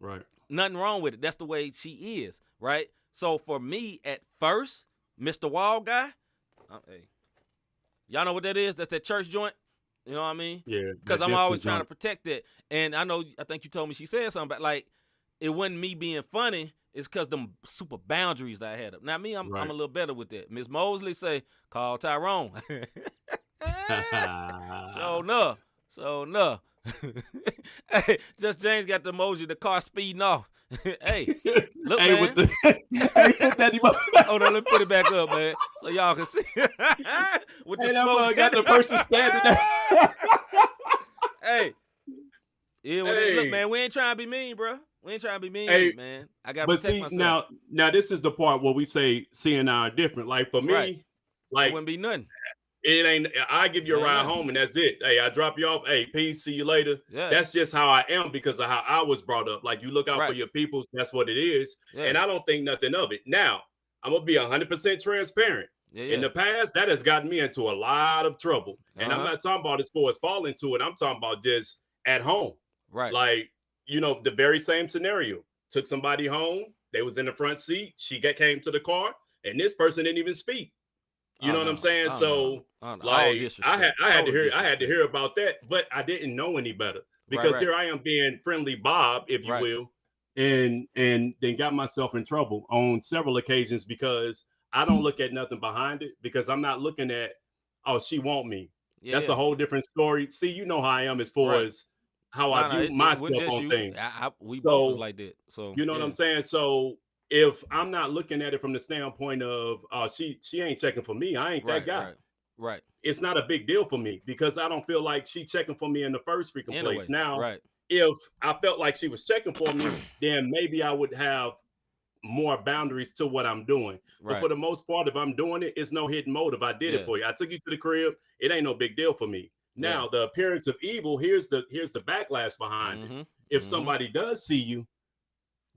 Right. Nothing wrong with it. That's the way she is, right? So for me, at first, Mr. Wall guy, hey, y'all know what that is? That's that church joint. You know what I mean? Yeah. Because I'm always trying to protect it. And I think you told me she said something about like it wasn't me being funny. It's because them super boundaries that I had up. Now me, I'm a little better with that. Miss Mosley say, call Tyrone. So no. Hey, just James got the emoji, the car speeding off. Hey, look, hey, man. with the hey, put that Hold on, let me put it back up, man, so y'all can see. With the smoke, got the person standing there. Hey, look, man, we ain't trying to be mean, bro. We ain't trying to be mean, man. I gotta protect myself. Now this is the part where we say C and I are different. Like for me, like it wouldn't be nothing. It ain't. I give you a ride home and that's it. Hey, I drop you off. Hey, peace. See you later. Yeah. That's just how I am because of how I was brought up. Like you look out for your peoples. That's what it is. Yeah. And I don't think nothing of it. Now I'm gonna be 100% transparent. In the past, that has gotten me into a lot of trouble. And I'm not talking about as far as falling to it. I'm talking about just at home. Right. Like the very same scenario. Took somebody home. They was in the front seat. She came to the car, and this person didn't even speak. You know what I'm saying? So like I had to hear about that, but I didn't know any better because here I am being friendly Bob, if you will, and then got myself in trouble on several occasions because I don't look at nothing behind it because I'm not looking at, oh, she want me. Yeah. That's a whole different story. See, you know how I am as far as how I view myself on things. We both was like that. So you know what I'm saying? So if I'm not looking at it from the standpoint of she ain't checking for me, I ain't that guy. Right. It's not a big deal for me because I don't feel like she checking for me in the first freaking place. Now, if I felt like she was checking for me, then maybe I would have more boundaries to what I'm doing. But for the most part, if I'm doing it, it's no hidden motive. I did it for you. I took you to the crib. It ain't no big deal for me. Now, the appearance of evil, here's the backlash behind it. If somebody does see you,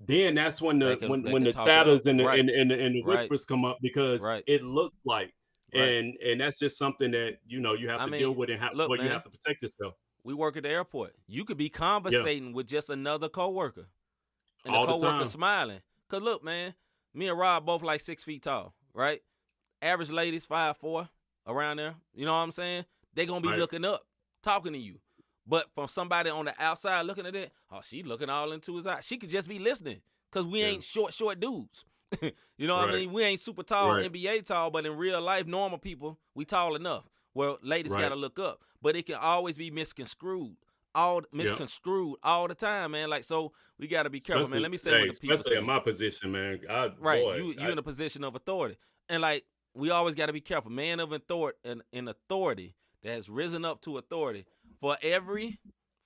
then that's when the shadows and the whispers come up because it looks like, and that's just something that you have to deal with and you have to protect yourself. We work at the airport. You could be conversating with just another coworker, and the coworker smiling. Cause look, man, me and Rob both like 6 feet tall, right? Average ladies 5'4" around there. You know what I'm saying? They gonna be looking up, talking to you. But from somebody on the outside looking at it, oh, she looking all into his eyes. She could just be listening because we ain't short dudes. You know what I mean? We ain't super tall, NBA tall, but in real life, normal people, we tall enough. Well, ladies got to look up. But it can always be misconstrued all the time, man. Like, so we got to be careful, man. Let me say what the people especially in my position, man. You in a position of authority. And, like, we always got to be careful. Man of authority and authority that has risen up to authority. For every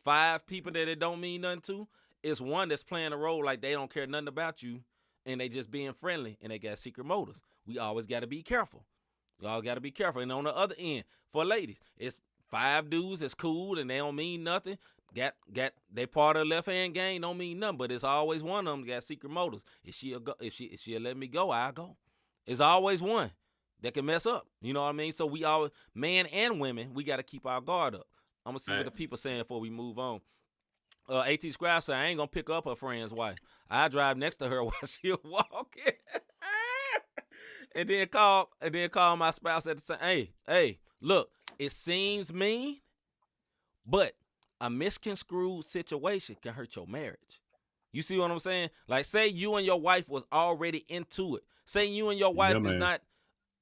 5 people that it don't mean nothing to, it's one that's playing a role like they don't care nothing about you and they just being friendly and they got secret motives. We always got to be careful. We all got to be careful. And on the other end, for ladies, it's 5 dudes that's cool and they don't mean nothing. They part of the left hand gang don't mean nothing, but it's always one of them got secret motives. If she'll let me go, I'll go. It's always one that can mess up. You know what I mean? So we all, man and women, we got to keep our guard up. I'm going to see what the people saying before we move on. AT Scrap said, I ain't going to pick up her friend's wife. I drive next to her while she walking. and then call my spouse at the same. Hey, look, it seems mean, but a misconstrued situation can hurt your marriage. You see what I'm saying? Like, say you and your wife was already into it. Say you and your wife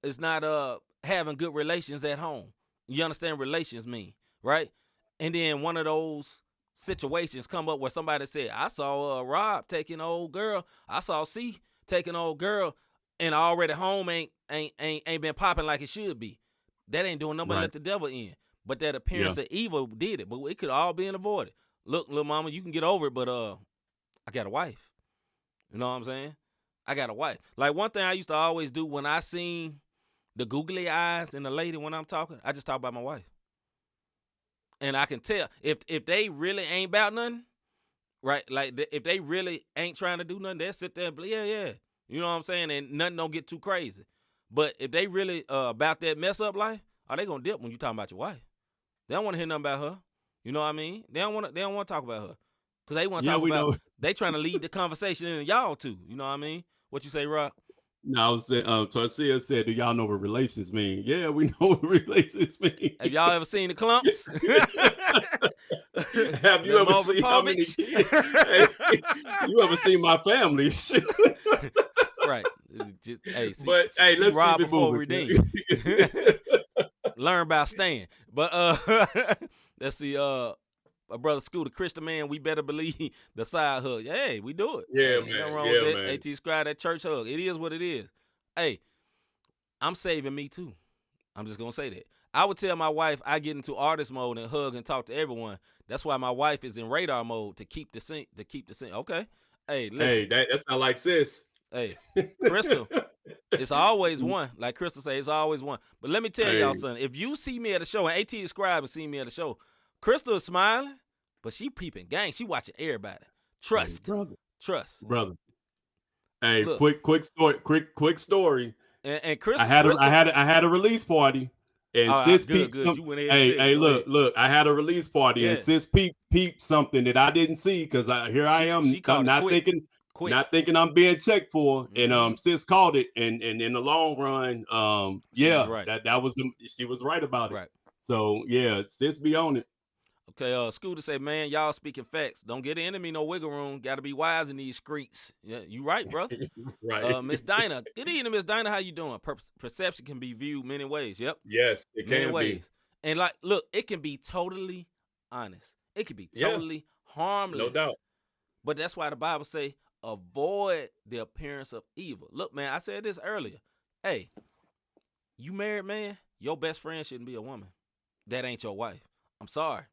is not having good relations at home. You understand relations mean, right? And then one of those situations come up where somebody said, I saw Rob taking old girl. I saw C taking old girl, and already home ain't been popping like it should be. That ain't doing nothing but let the devil in. But that appearance of evil did it. But it could all be avoided. Look, little mama, you can get over it, but I got a wife. You know what I'm saying? I got a wife. Like, one thing I used to always do when I seen the googly eyes in the lady when I'm talking, I just talk about my wife. And I can tell if they really ain't about nothing, right? Like, if they really ain't trying to do nothing, they'll sit there and be, yeah. You know what I'm saying? And nothing don't get too crazy. But if they really about that mess up life, they gonna dip when you talking about your wife. They don't want to hear nothing about her. You know what I mean? They don't want to talk about her. Because they want to talk about know. They trying to lead the conversation into y'all too. You know what I mean? What you say, Rob? No, I was saying, Tarsia said, do y'all know what relations mean? Yeah, we know what relations mean. Have y'all ever seen the clumps? Have you ever seen how many kids? Hey, you ever seen my family? Right. Just, but let's Rob keep it before moving. Learn about staying. But let's see, my brother Scooter, Christian man, we better believe the side hug. Hey, we do it. Yeah, man. Man. Nothing wrong with that. AT Scribe, that church hug. It is what it is. Hey, I'm saving me too. I'm just gonna say that. I would tell my wife I get into artist mode and hug and talk to everyone. That's why my wife is in radar mode to keep the sync. Okay. Hey, listen. Hey, that sound like sis. Hey, Crystal, it's always one. Like Crystal say, it's always one. But let me tell y'all something. If you see me at a show, and AT is Scribe and see me at a show, Crystal is smiling, but she peeping gang. She watching everybody. Trust. Hey, brother. Trust. Brother. Hey, look, quick story. And Crystal, I had a release party. And sis good. You went ahead. Hey, look! I had a release party, and sis peeped something that I didn't see because I am not thinking I'm being checked for, and sis called it, and in the long run, that was she was right about it. Right. So yeah, sis be on it. Okay, Scooter say, man, y'all speaking facts. Don't get the enemy no wiggle room. Got to be wise in these streets. Yeah, you right, brother. Right. Miss Dinah. Good evening, Miss Dinah. How you doing? Perception can be viewed many ways. Yep. Yes, it many can ways. Be. And like, look, it can be totally honest. It can be totally harmless. No doubt. But that's why the Bible say, avoid the appearance of evil. Look, man, I said this earlier. Hey, you married, man, your best friend shouldn't be a woman. That ain't your wife. I'm sorry.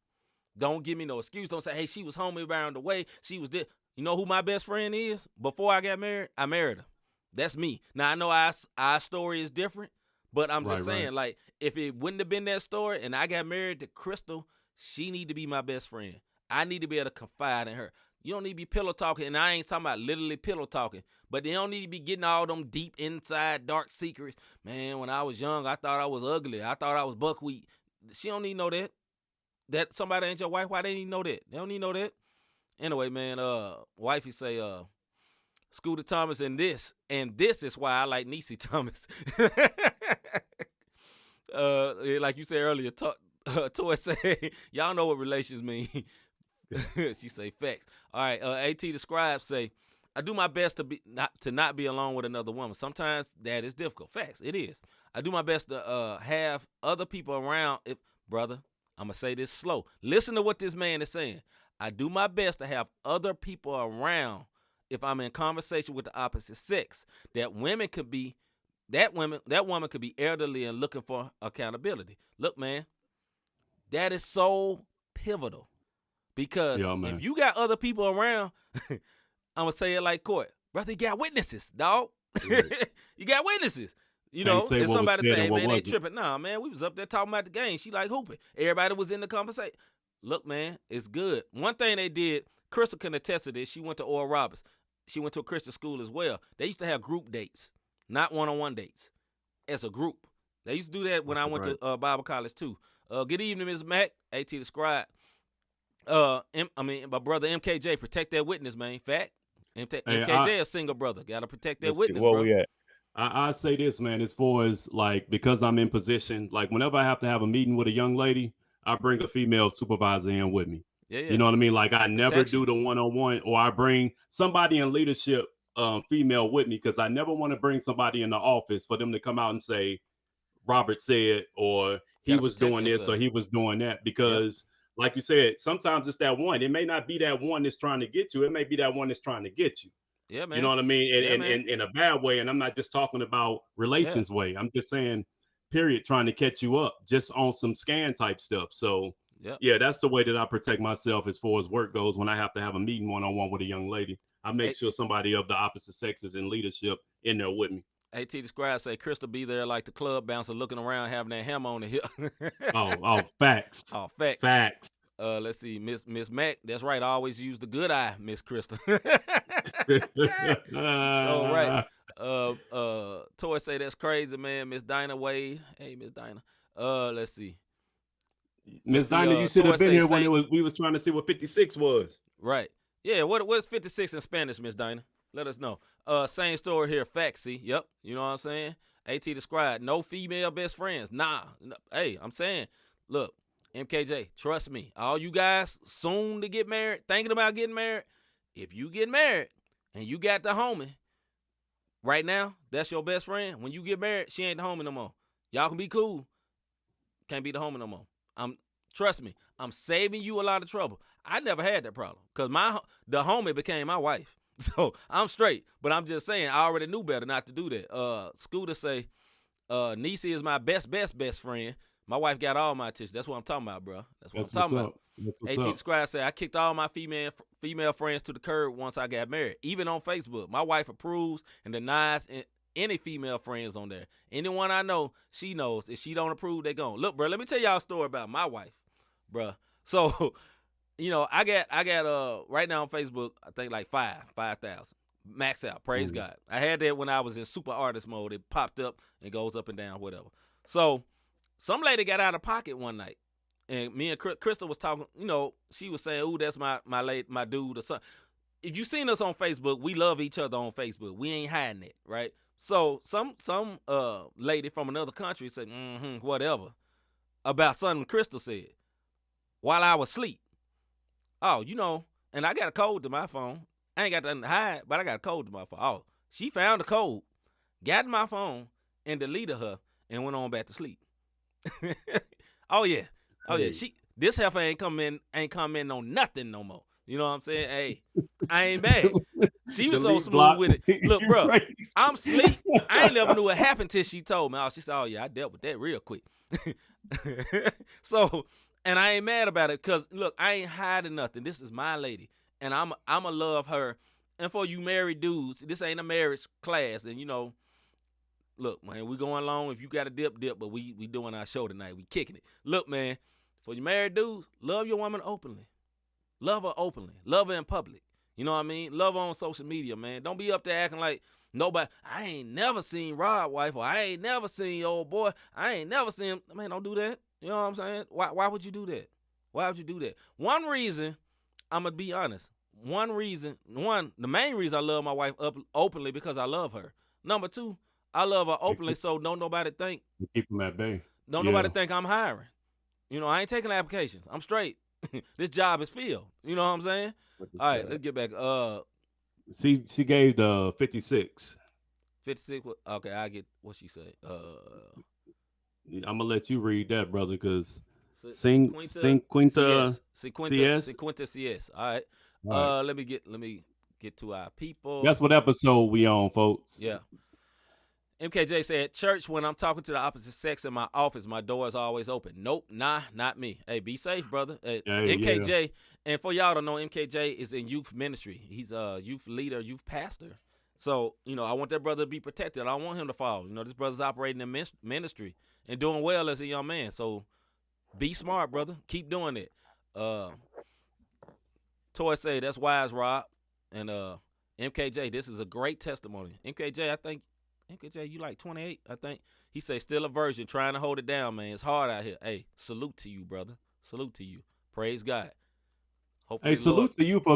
Don't give me no excuse. Don't say, hey, she was homie around the way. She was this. You know who my best friend is? Before I got married, I married her. That's me. Now, I know our story is different, but I'm just saying, like, if it wouldn't have been that story and I got married to Crystal, she need to be my best friend. I need to be able to confide in her. You don't need to be pillow talking, and I ain't talking about literally pillow talking, but they don't need to be getting all them deep inside dark secrets. Man, when I was young, I thought I was ugly. I thought I was buckwheat. She don't need to know that. That somebody ain't your wife, why they need to know that? They don't need to know that. Anyway, man, wifey say, Scooter Thomas and this is why I like Niecy Thomas. Like you said earlier, Toy say, y'all know what relations mean. She say facts. All right, AT the Scribe say, I do my best to not be alone with another woman. Sometimes that is difficult. Facts, it is. I do my best to have other people around. Brother, I'm going to say this slow. Listen to what this man is saying. I do my best to have other people around if I'm in conversation with the opposite sex. That woman could be elderly and looking for accountability. Look, man, that is so pivotal because if you got other people around, I'm going to say it like court. Brother, you got witnesses, dog. You got witnesses. You know, and somebody say, hey, man, they tripping. Nah, man, we was up there talking about the game. She like hooping. Everybody was in the conversation. Look, man, it's good. One thing they did, Crystal can attest to this. She went to Oral Roberts. She went to a Christian school as well. They used to have group dates, not one-on-one dates, as a group. They used to do that when I went to Bible college, too. Good evening, Ms. Mack, AT the Scribe. My brother MKJ, protect that witness, man. Fact. MKJ a single brother. Got to protect that witness, bro. We at? I say this, man, as far as like, because I'm in position, like whenever I have to have a meeting with a young lady, I bring a female supervisor in with me. Yeah. You know what I mean? Like I never Protection. do the one-on-one, or I bring somebody in leadership, female with me, because I never want to bring somebody in the office for them to come out and say, Robert said, or he was doing this, or he was doing that. Because like you said, sometimes it's that one. It may not be that one that's trying to get you. It may be that one that's trying to get you. Yeah, man. You know what I mean? Yeah, in a bad way. And I'm not just talking about relations way. I'm just saying, period, trying to catch you up just on some scan type stuff. So yeah, that's the way that I protect myself as far as work goes. When I have to have a meeting one-on-one with a young lady, I make sure somebody of the opposite sex is in leadership in there with me. AT the Scribe say Crystal be there like the club bouncer looking around having that hammer on the hip. oh, facts. Oh, facts. Facts. Let's see, Miss Mac. That's right. I always use the good eye, Miss Crystal. All right. Toy say that's crazy, man. Miss Dinah Wade. Hey, Miss Dinah. Let's see. Miss Dinah, you should have been here when we was trying to see what 56 was. Right. Yeah. What's 56 in Spanish, Miss Dinah? Let us know. Same story here. Faxi. Yep. You know what I'm saying? AT the Scribe. No female best friends. Nah. No. Hey, I'm saying, look, MKJ, trust me. All you guys soon to get married, thinking about getting married, if you get married and you got the homie, right now, that's your best friend. When you get married, she ain't the homie no more. Y'all can be cool. Can't be the homie no more. Trust me, I'm saving you a lot of trouble. I never had that problem because the homie became my wife. So I'm straight, but I'm just saying I already knew better not to do that. Scooter say, Nisi is my best friend. My wife got all my attention. That's what I'm talking about, bro. That's what I'm talking about. AT Scribe said I kicked all my female friends to the curb once I got married. Even on Facebook, my wife approves and denies any female friends on there. Anyone I know, she knows. If she don't approve, they gone. Look, bro, let me tell y'all a story about my wife, bro. So, you know, I got right now on Facebook, I think like 5,000 max out. Praise God. I had that when I was in super artist mode. It popped up and goes up and down, whatever. So some lady got out of pocket one night, and me and Crystal was talking. You know, she was saying, "Ooh, that's my dude or something." If you seen us on Facebook, we love each other on Facebook. We ain't hiding it, right? So some lady from another country said, whatever, about something Crystal said while I was asleep. Oh, you know, and I got a code to my phone. I ain't got nothing to hide, but I got a code to my phone. Oh, she found the code, got in my phone, and deleted her, and went on back to sleep. Oh yeah. This heifer ain't come in on nothing no more. You know what I'm saying? Hey, I ain't mad. She was so smooth with it. Look, bro, I'm asleep. I ain't never knew what happened till she told me. Oh, she said, oh yeah, I dealt with that real quick. So, and I ain't mad about it because look, I ain't hiding nothing. This is my lady, and I'ma love her. And for you married dudes, this ain't a marriage class, and you know. Look, man, we going long. If you got a dip, but we doing our show tonight. We kicking it. Look, man, for you married dudes, love your woman openly. Love her openly. Love her in public. You know what I mean? Love her on social media, man. Don't be up there acting like nobody. I ain't never seen Rod's wife, or I ain't never seen your old boy. I ain't never seen him. Man, don't do that. You know what I'm saying? Why would you do that? Why would you do that? One reason, I'm going to be honest. The main reason I love my wife openly because I love her. Number two, I love her openly, so don't nobody think. Keep them at bay. Don't nobody think I'm hiring. You know, I ain't taking applications. I'm straight. This job is filled. You know what I'm saying? All right, let's get back. She gave the 56. 56. Okay, I get what she said. I'm gonna let you read that, brother, because Sequenta CS. All right. Let me get to our people. That's what episode we on, folks. Yeah. MKJ said, church, when I'm talking to the opposite sex in my office, my door is always open. Nope, not me. Hey, be safe, brother. MKJ, and for y'all to know, MKJ is in youth ministry. He's a youth leader, youth pastor. So, you know, I want that brother to be protected. I don't want him to fall. You know, this brother's operating in ministry and doing well as a young man. So be smart, brother. Keep doing it. Toy say, that's wise, Rob. And MKJ, this is a great testimony. MKJ, I think, you like 28, I think. He say, still a virgin, trying to hold it down, man. It's hard out here. Hey, salute to you, brother. Salute to you. Praise God. Hopefully, hey, salute to you for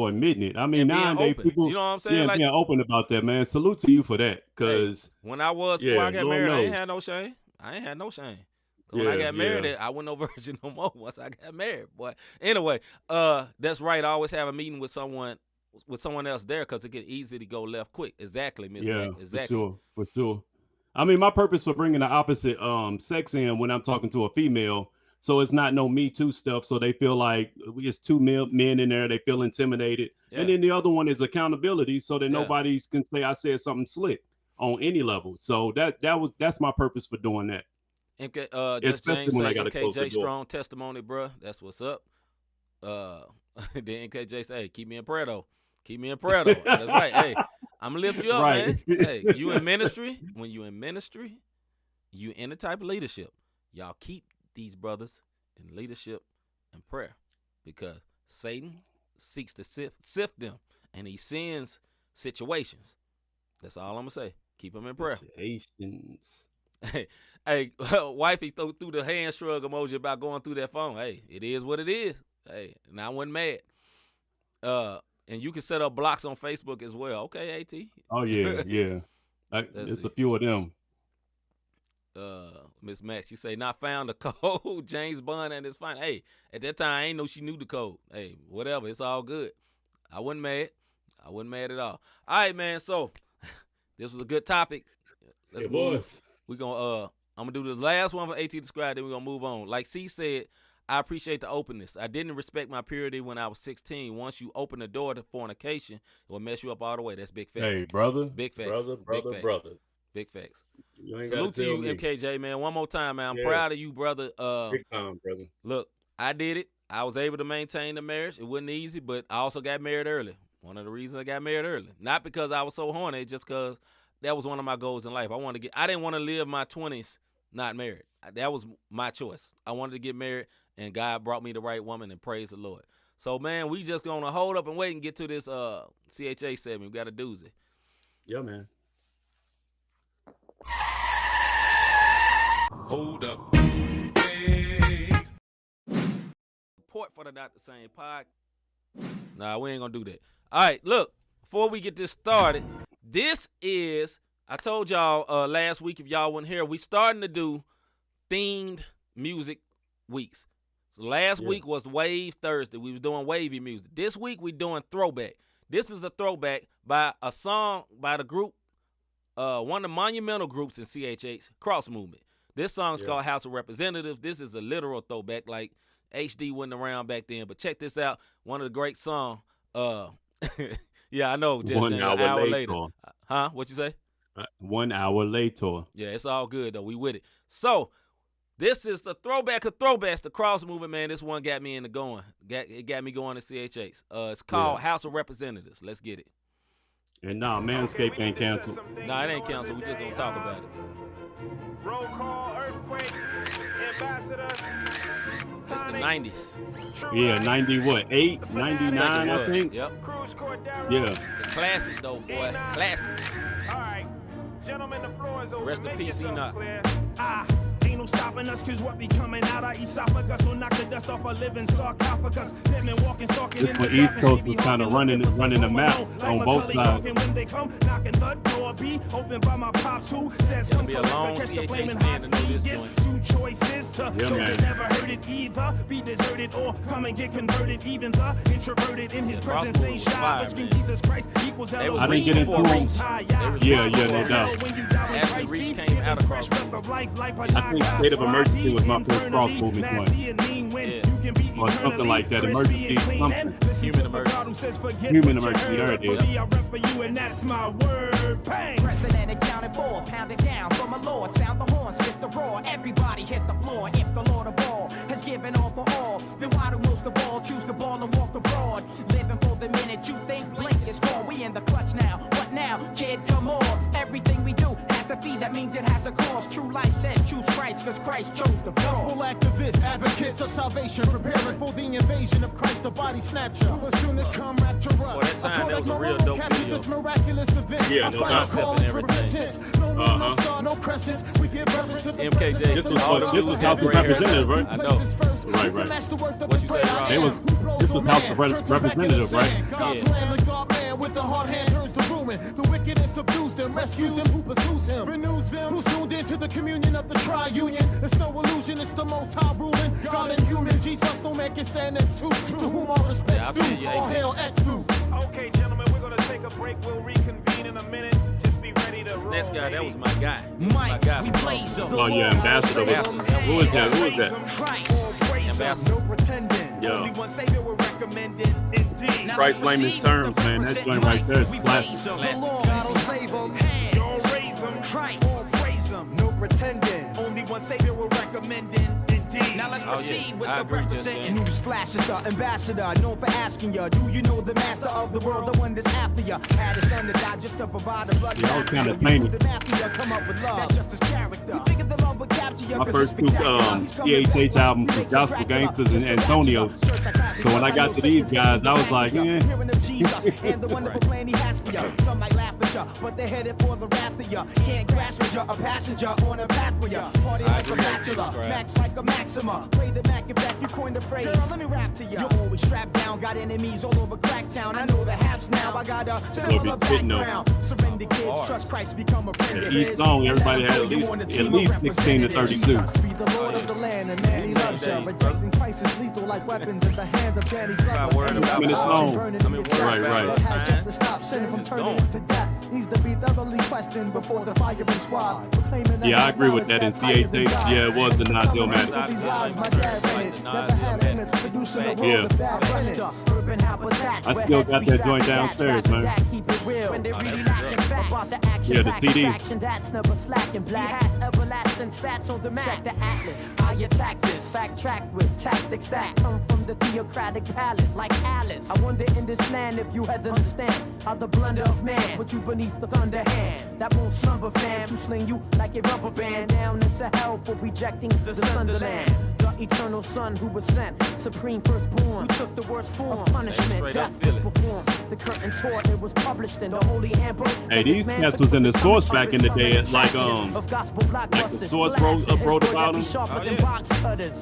admitting it. I mean, nowadays people, you know what I'm saying? Being open about that, man. Salute to you for that. Cause when I was before I got married, I ain't had no shame. When I got married, I wasn't no virgin no more once I got married. But anyway, that's right. I always have a meeting with someone else there because it get easy to go left quick. Exactly, Miss Mac. Exactly. For sure. I mean, my purpose for bringing the opposite sex in when I'm talking to a female, so it's not no Me Too stuff. So they feel like it's two men in there. They feel intimidated. Yeah. And then the other one is accountability, so that nobody can say I said something slick on any level. So that's my purpose for doing that. Especially when I got to close the door. Strong testimony, bro. That's what's up. Then NKJ say, hey, keep me in prayer though. Keep me in prayer though. That's right. Hey, I'm gonna lift you up, man. Hey, you in ministry. When you in ministry, you in the type of leadership. Y'all keep these brothers in leadership and prayer, because Satan seeks to sift them, and he sends situations. That's all I'm gonna say. Keep them in prayer. Situations. Hey, wifey threw the hand shrug emoji about going through that phone. Hey, it is what it is. Hey, and I wasn't mad. And you can set up blocks on Facebook as well. Okay, AT. Oh yeah. It's a few of them. Miss Max, you say not found the code. James Bond and it's fine. Hey, at that time I ain't know she knew the code. Hey, whatever, it's all good. I wasn't mad. I wasn't mad at all. All right, man. So this was a good topic. It was. We're gonna I'm gonna do the last one for AT Describe, then we're gonna move on. Like C said, I appreciate the openness. I didn't respect my purity when I was 16. Once you open the door to fornication, it will mess you up all the way. That's big facts. Hey, brother. Big facts. Brother. Big facts. You Salute to you, me. MKJ, man. One more time, man. I'm proud of you, brother. Big time, brother. Look, I did it. I was able to maintain the marriage. It wasn't easy, but I also got married early. One of the reasons I got married early. Not because I was so horny, just because that was one of my goals in life. I didn't want to live my 20s not married. That was my choice. I wanted to get married, and God brought me the right woman, and praise the Lord. So, man, we just going to hold up and wait and get to this CHH segment. We got a doozy. Yeah, man. Hold up. Hey. Support for the Not the Same pod. Nah, we ain't going to do that. All right, look, before we get this started, this is, I told y'all last week, if y'all weren't here, we starting to do themed music weeks. So last week was Wave Thursday. We was doing wavy music. This week we doing throwback. This is a throwback by a song by the group, one of the monumental groups in CHH, Cross Movement. This song's called House of Representatives. This is a literal throwback, like HD wasn't around back then. But check this out. One of the great songs. Yeah, I know. Just 1 hour later. Huh? What you say? 1 hour later. Yeah, it's all good, though. We with it. So, this is the throwback of throwbacks, the Cross Movement, man. This one got me into going. It got me going to CHH. It's called House of Representatives. Let's get it. And nah, Manscaped ain't canceled. Nah, it ain't canceled. We just gonna talk about it. Roll call, earthquake, ambassador. Since the 90s. Yeah, 90 what? 8, 99, I think. Yep. Yeah. It's a classic though, boy. Classic. All right. Gentlemen, the floor is open. Rest in peace, Enoch. Ain't no stopping us, cause what be coming out our esophagus will knock the dust off a living sarcophagus. This for East Coast was kind of running the map on both sides. When they come, knocking the door be open by my pops who says it'll be a long CHH fan to know this joint. Two choices to those that never heard it either. Be deserted or come and get converted. Even the introverted in his presence ain't shy. But scream Jesus Christ equals hell. I didn't get into it. Yeah, no doubt. Actually, Reach came out of Cross Movement. I think State of Emergency was my first Cross Movement one. Yeah. Or something like that. Emergency something. Human Emergency. Human Emergency, there it is. President accounted for, pound it down for my lord. Sound the horn, spit the roar. Everybody hit the floor. If the Lord of all has given all for all, then why do most of all choose the ball and walk abroad? Living for the minute you think blink is gone. We in the clutch now. What now, kid? Come on. Everything we do has a fee. That means it has a cost. True life says choose Christ, cause Christ chose the cross. Gospel activists, advocates of salvation, preparing for the invasion of Christ, the body snatcher. Who will soon come rapture us. For that time, that was a real dope video. This miraculous event. Yeah, no concept and everything. No star, no crescents. We give reverence to the MKJ. This was House of Representatives, right? I know. Right. What you say, Rob? This was House of Representatives, right? God's land, the God man with the hard hand turns to ruin. The wicked and subdues them, rescues them who pursues him. Good news, them who's tuned into the communion of the tri-union. It's no illusion, it's the most high ruling. God and human, Jesus, no man can stand next to whom all respect's due. All hail Exodus. Okay, gentlemen, we're gonna take a break. We'll reconvene in a minute. Just be ready to roll. Next guy, that was my guy. Mike, my guy. we blaze up. Oh yeah, ambassador. Who is that? Who is that? Ambassador. No pretending. Yeah. Only one savior we're recommending. Indeed. Now Christ let's layman's proceed terms, with the man. That joint right there is We classic. blaze up. Classic. The Lord, God'll save them. You'll raise them. Christ, all praise him. No pretending. Only one savior we're recommending. Indeed. Now let's Oh, yeah. proceed with I the agree, representing. Judge. News flash is the ambassador, known for asking ya, do you know the master of the world, the one that's after ya? Had a son to die just to provide a blood. Yeah, that was kinda You tiny. knew the mafia come up with love. That's just his character. You figured the love would capture ya. My 'cause first it's two spectacular. He's coming CHH back. albums He was makes a Gospel Dracula, Gangsters just and a Antonio. bachelor. Church I clap So when I because got know to these Satan's guys, gonna I was back like, ya. eh. Hearing of Jesus and the wonderful plan he has for ya. Some might laugh at ya, but they're headed for the wrath of ya. Can't grasp with ya, a passenger on a path with ya. Party like a agree, bachelor, Describe. max like a maxima. Play the Mac, in fact you coined the phrase. Girl, let me rap to ya. You're always strapped down, got enemies all over Cracktown. I know the haps now, I got a similar be spitting, though. background. Surrender kids, trust Christ, become a friend Yeah, of each his. song, everybody And had now at you least- on the at team of least 16 to 32. representatives. Jesus be the Lord of the land, and man, he loves ya. Rejecting Christ is lethal like weapons in the hands of Danny Glover. worried about minutes long. worried Right. about Had time. to stop sin from It's turning going. to death. Needs to be thoroughly questioned before the firing squad. Proclaiming that Yeah, I agree with that. In knowledge that's higher than CHH, God. yeah, it was the Nas Illmatic. With these lives, my dad ran it. Never had limits, producing a Yeah. world of bad tenants. I still got that joint downstairs, man. Yeah, the CD. That's never slacking black. He has everlasting stats on the map. Check the atlas. I attack this. Fact track with tactics that come from the theocratic palace. Like Alice. I wonder in this land if you had to understand how the blunder of man put you beneath the thunder hand. That won't slumber, fam. To sling you like a rubber band down into hell for rejecting the Sunderland. The eternal son who was sent, supreme firstborn, who took the worst form of punishment. straight up Death feel was it. performed. The curtain tore, it was published in the holy handbook. Hey, these cats was in the Source back in the day, like the Source wrote about them. Oh,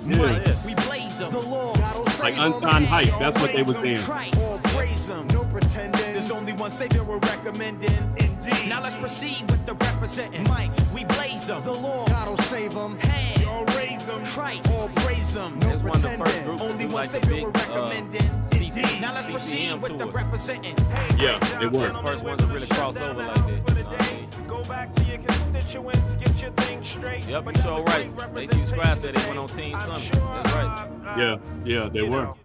yeah. Yeah. We blaze them. The Lord. Like Unsigned Hype, that's what they was saying. All praise him. No pretending. There's only one savior we're recommending. Indeed. Now let's proceed with the representing. Mike, we blaze them. The Lord. God'll save them. Hand. You'll raise them. Christ. All praise him. No It's one of the first pretending. groups to Only do one like the savior big we're recommending. Now let's proceed CCM with the tours. representing. Yeah, they were. First ones to really cross over like that. You know what I mean? Go back to your constituents, get your thing straight. Yep, But you sure never right. take AT Scribe said they went on representation. Team I'm Summit. sure, That's right. Yeah, they you were. know.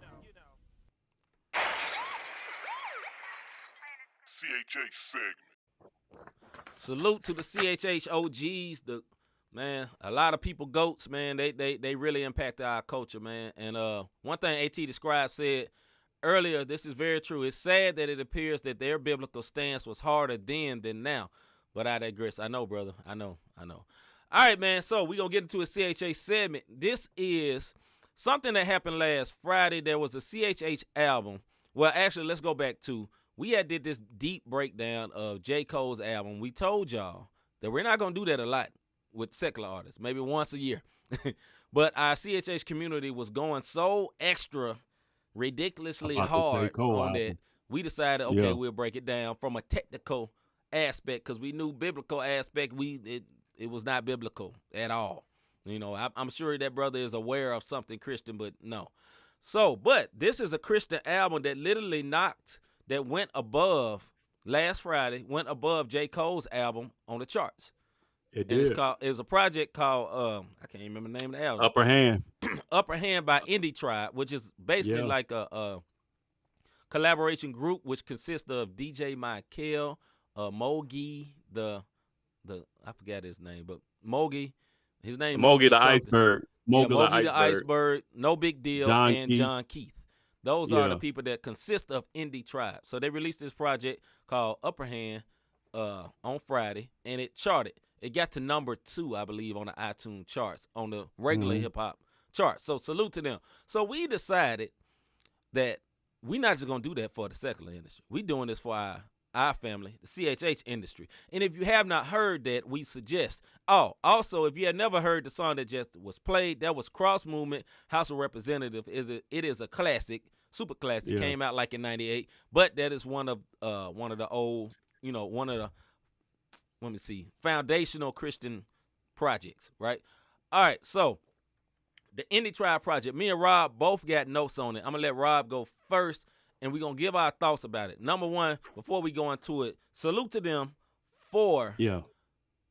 CHH Segment. Salute to the CHH OGs. A lot of people goats, man. They really impact our culture, man. And one thing AT Describe said earlier, this is very true. It's sad that it appears that their biblical stance was harder then than now. But I digress. I know, brother. I know. All right, man. So we're going to get into a CHH segment. This is something that happened last Friday. There was a CHH album. Well, actually, let's go back to, we had did this deep breakdown of J. Cole's album. We told y'all that we're not going to do that a lot with secular artists, maybe once a year. But our CHH community was going so extra ridiculously About the J. hard Cole on album. that. We decided, okay, Yeah. we'll break it down from a technical aspect because we knew biblical aspect. It was not biblical at all. You know, I'm sure that brother is aware of something Christian, but no. So, but this is a Christian album that literally went above last Friday, went above J. Cole's album on the charts. It And did. it was a project called I can't even remember the name of the album. Upper Hand. Upper Hand by Indie Tribe, which is basically Yeah. like a collaboration group which consists of DJ Michael, Mogi, the I forgot his name, but Mogi, his name Mogi the something. Iceberg. Yeah, Mogi the Iceberg. No Big Deal, John and Keith. John Keith. Those are the Yeah. people that consist of Indie Tribe. So they released this project called Upper Hand on Friday, and it charted. It got to number 2, I believe, on the iTunes charts, on the regular Mhm. hip-hop charts. So salute to them. So we decided that we're not just going to do that for the secular industry. We're doing this for our family, the CHH industry. And if you have not heard that, we suggest. Oh, also, if you had never heard the song that just was played, that was Cross Movement, House of Representative. It is a classic, super classic. Yeah. Came out like in '98, but that is one of the old, one of the let me see, foundational Christian projects, right? All right, so the Indie Tribe Project, me and Rob both got notes on it. I'm going to let Rob go first, and we're going to give our thoughts about it. Number one, before we go into it, salute to them for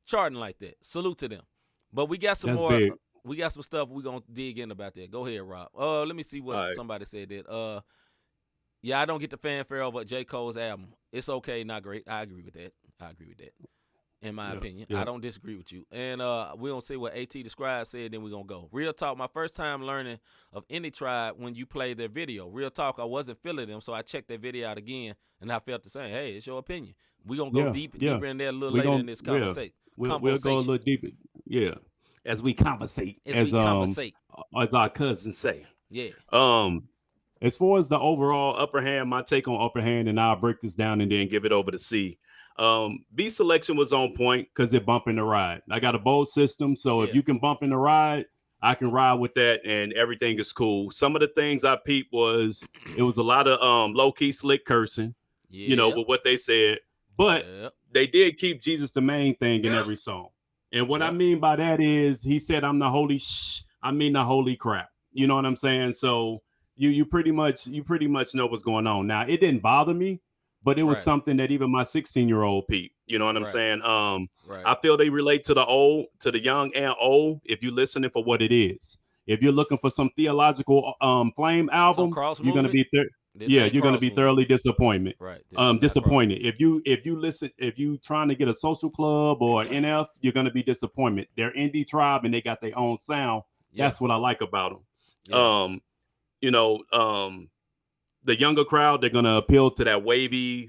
charting like that. Salute to them. But we got some That's more. big. We got some stuff we're going to dig in about that. Go ahead, Rob. Let me see what somebody said that. Yeah, I don't get the fanfare over J. Cole's album. It's okay, not great. I agree with that. In my opinion. I don't disagree with you. And we're going to see what A.T. the Scribe said, then we're going to go. Real talk, my first time learning of Indie Tribe when you play their video. Real talk, I wasn't feeling them, so I checked their video out again, and I felt the same. Hey, it's your opinion. We're going to go deeper in there a little later in this conversation. We'll go a little deeper. Yeah. As we conversate. As our cousins say. Yeah. As far as the overall upper hand, my take on upper hand, and I'll break this down and then give it over to C. B selection was on point because it bumped in the ride. I got a bold system, so if you can bump in the ride, I can ride with that, and everything is cool. Some of the things I peeped was it was a lot of low key slick cursing, with what they said, but they did keep Jesus the main thing in every song. And what I mean by that is he said, "I'm the holy I mean the holy crap." You know what I'm saying? So you pretty much know what's going on. Now it didn't bother me. But it was something that even my 16-year-old peep, you know what I'm saying? I feel they relate to the young and old, if you're listening for what it is. If you're looking for some theological flame album, you're going to be you're going to be thoroughly disappointed. Right. Disappointed. If you trying to get a social club or an NF, you're going to be disappointed. They're Indie Tribe and they got their own sound. That's what I like about them. The younger crowd, they're going to appeal to that wavy,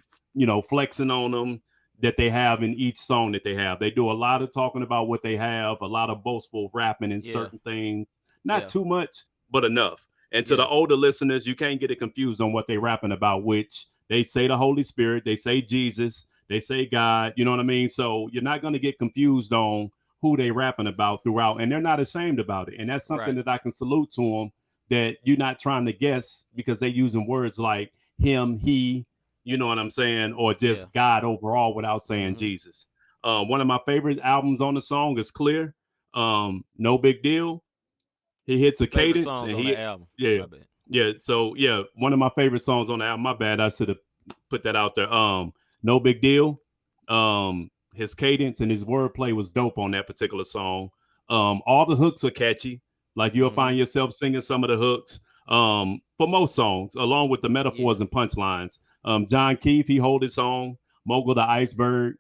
flexing on them that they have in each song that they have. They do a lot of talking about what they have, a lot of boastful rapping in certain things. Not too much, but enough. And to the older listeners, you can't get it confused on what they rapping about, which they say the Holy Spirit, they say Jesus, they say God, you know what I mean? So you're not going to get confused on who they rapping about throughout, and they're not ashamed about it. And that's something that I can salute to them, that you're not trying to guess because they're using words like him, he, you know what I'm saying, or just God overall without saying Jesus. One of my favorite albums on the song is Clear. No Big Deal. He hits a cadence. Songs and on the album. Yeah. So one of my favorite songs on the album. My bad, I should have put that out there. No Big Deal. His cadence and his wordplay was dope on that particular song. All the hooks are catchy. Like you'll find yourself singing some of the hooks for most songs, along with the metaphors and punchlines. John Keefe, he hold his song. Mogul the Iceberg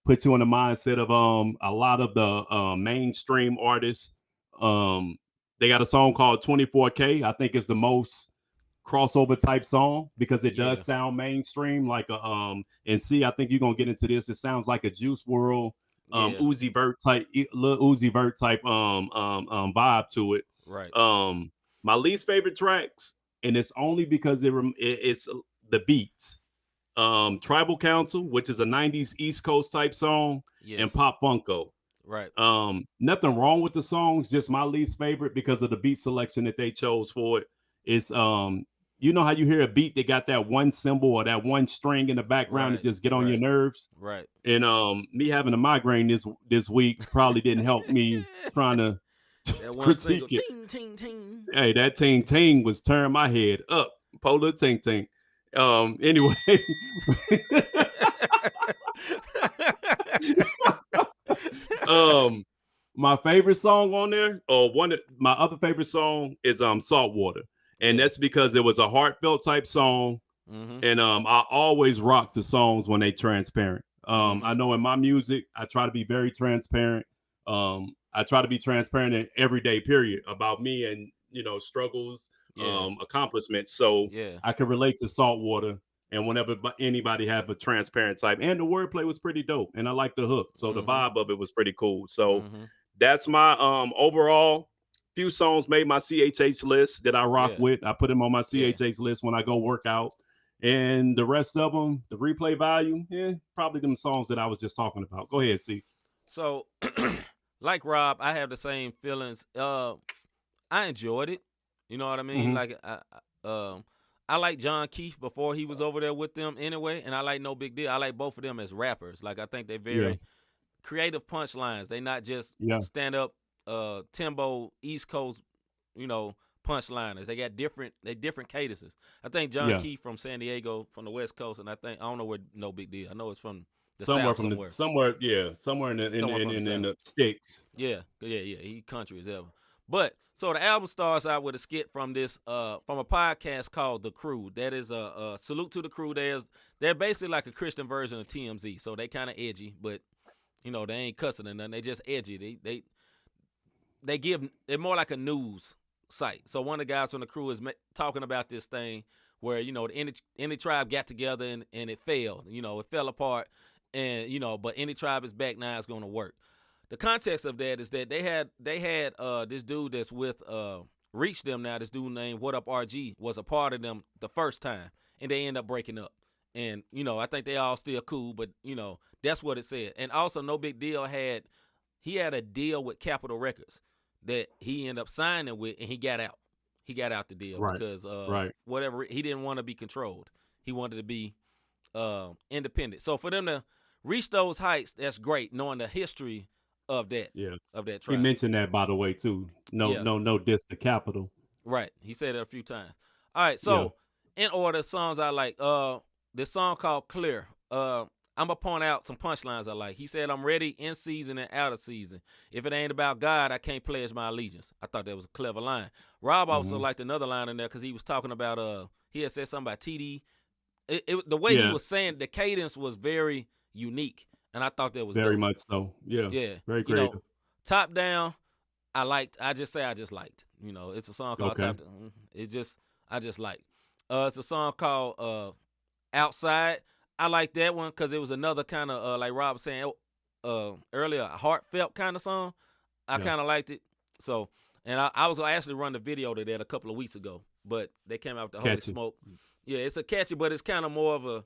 puts you in the mindset of a lot of the mainstream artists. They got a song called 24K. I think it's the most crossover type song because it does sound mainstream. Like and see, I think you're gonna get into this. It sounds like a Juice WRLD. Uzi Vert type, little Uzi Vert type vibe to it. Right. My least favorite tracks, and it's only because it's the beats. Tribal Council, which is a 90s East Coast type song, and Pop Funko. Right. Nothing wrong with the songs, just my least favorite because of the beat selection that they chose for it. It's you know how you hear a beat that got that one cymbal or that one string in the background to just get on your nerves. Right. And me having a migraine this week probably didn't help me trying to critique it. Ting, ting, ting. Hey, that ting ting was turning my head up. Polar ting ting. Anyway. My favorite song on there, or my other favorite song is Saltwater. And that's because it was a heartfelt type song. And I always rock to songs when they transparent. I know in my music, I try to be very transparent. I try to be transparent in everyday period about me and, struggles, accomplishments. So I can relate to Saltwater. And whenever anybody have a transparent type, and the wordplay was pretty dope, and I like the hook, so the vibe of it was pretty cool. So that's my overall. Few songs made my CHH list that I rock with. I put them on my CHH list when I go work out, and the rest of them, the replay value, probably them songs that I was just talking about. Go ahead, C. So, like Rob, I have the same feelings. I enjoyed it. You know what I mean? Like I like John Keefe before he was over there with them anyway, and I like No Big Deal. I like both of them as rappers. Like I think they're very creative punchlines. They not just stand up Timbo East Coast, punchliners. They got different cadences. I think John Key from San Diego, from the West Coast, and I don't know where No Big Deal. I know it's from the South somewhere. Somewhere in the sticks. Yeah. He country as ever. But so the album starts out with a skit from this from a podcast called The Crew. That is a salute to The Crew. They're basically like a Christian version of TMZ. So they kind of edgy, but they ain't cussing or nothing. They just edgy. They're more like a news site. So one of the guys from The Crew is talking about this thing where any tribe got together and it failed. It fell apart, and but any tribe is back now. It's going to work. The context of that is that they had this dude that's with Reach Them now. This dude named What Up RG was a part of them the first time, and they end up breaking up. And I think they all still cool, but that's what it said. And also, No Big Deal had a deal with Capitol Records that he ended up signing with, and he got out. He got out the deal because whatever, he didn't want to be controlled. He wanted to be independent. So for them to reach those heights, that's great, knowing the history of that tribe. He mentioned that, by the way, too. No diss to Capitol. Right. He said it a few times. All right, so in order, songs I like, this song called Clear. I'm going to point out some punchlines I like. He said, I'm ready in season and out of season. If it ain't about God, I can't pledge my allegiance. I thought that was a clever line. Rob also liked another line in there because he was talking about, he had said something about TD. The way he was saying, the cadence was very unique. And I thought that was very dope. much so. Yeah. Very creative. Top Down, I just liked. It's a song called Top Down. I just like. It's a song called Outside. I like that one because it was another kind of like Rob was saying earlier, a heartfelt kind of song. I kind of liked it. So, and I was gonna actually run the video to that a couple of weeks ago, but they came out with the Holy Smoke. Yeah, it's a catchy, but it's kind of more of a,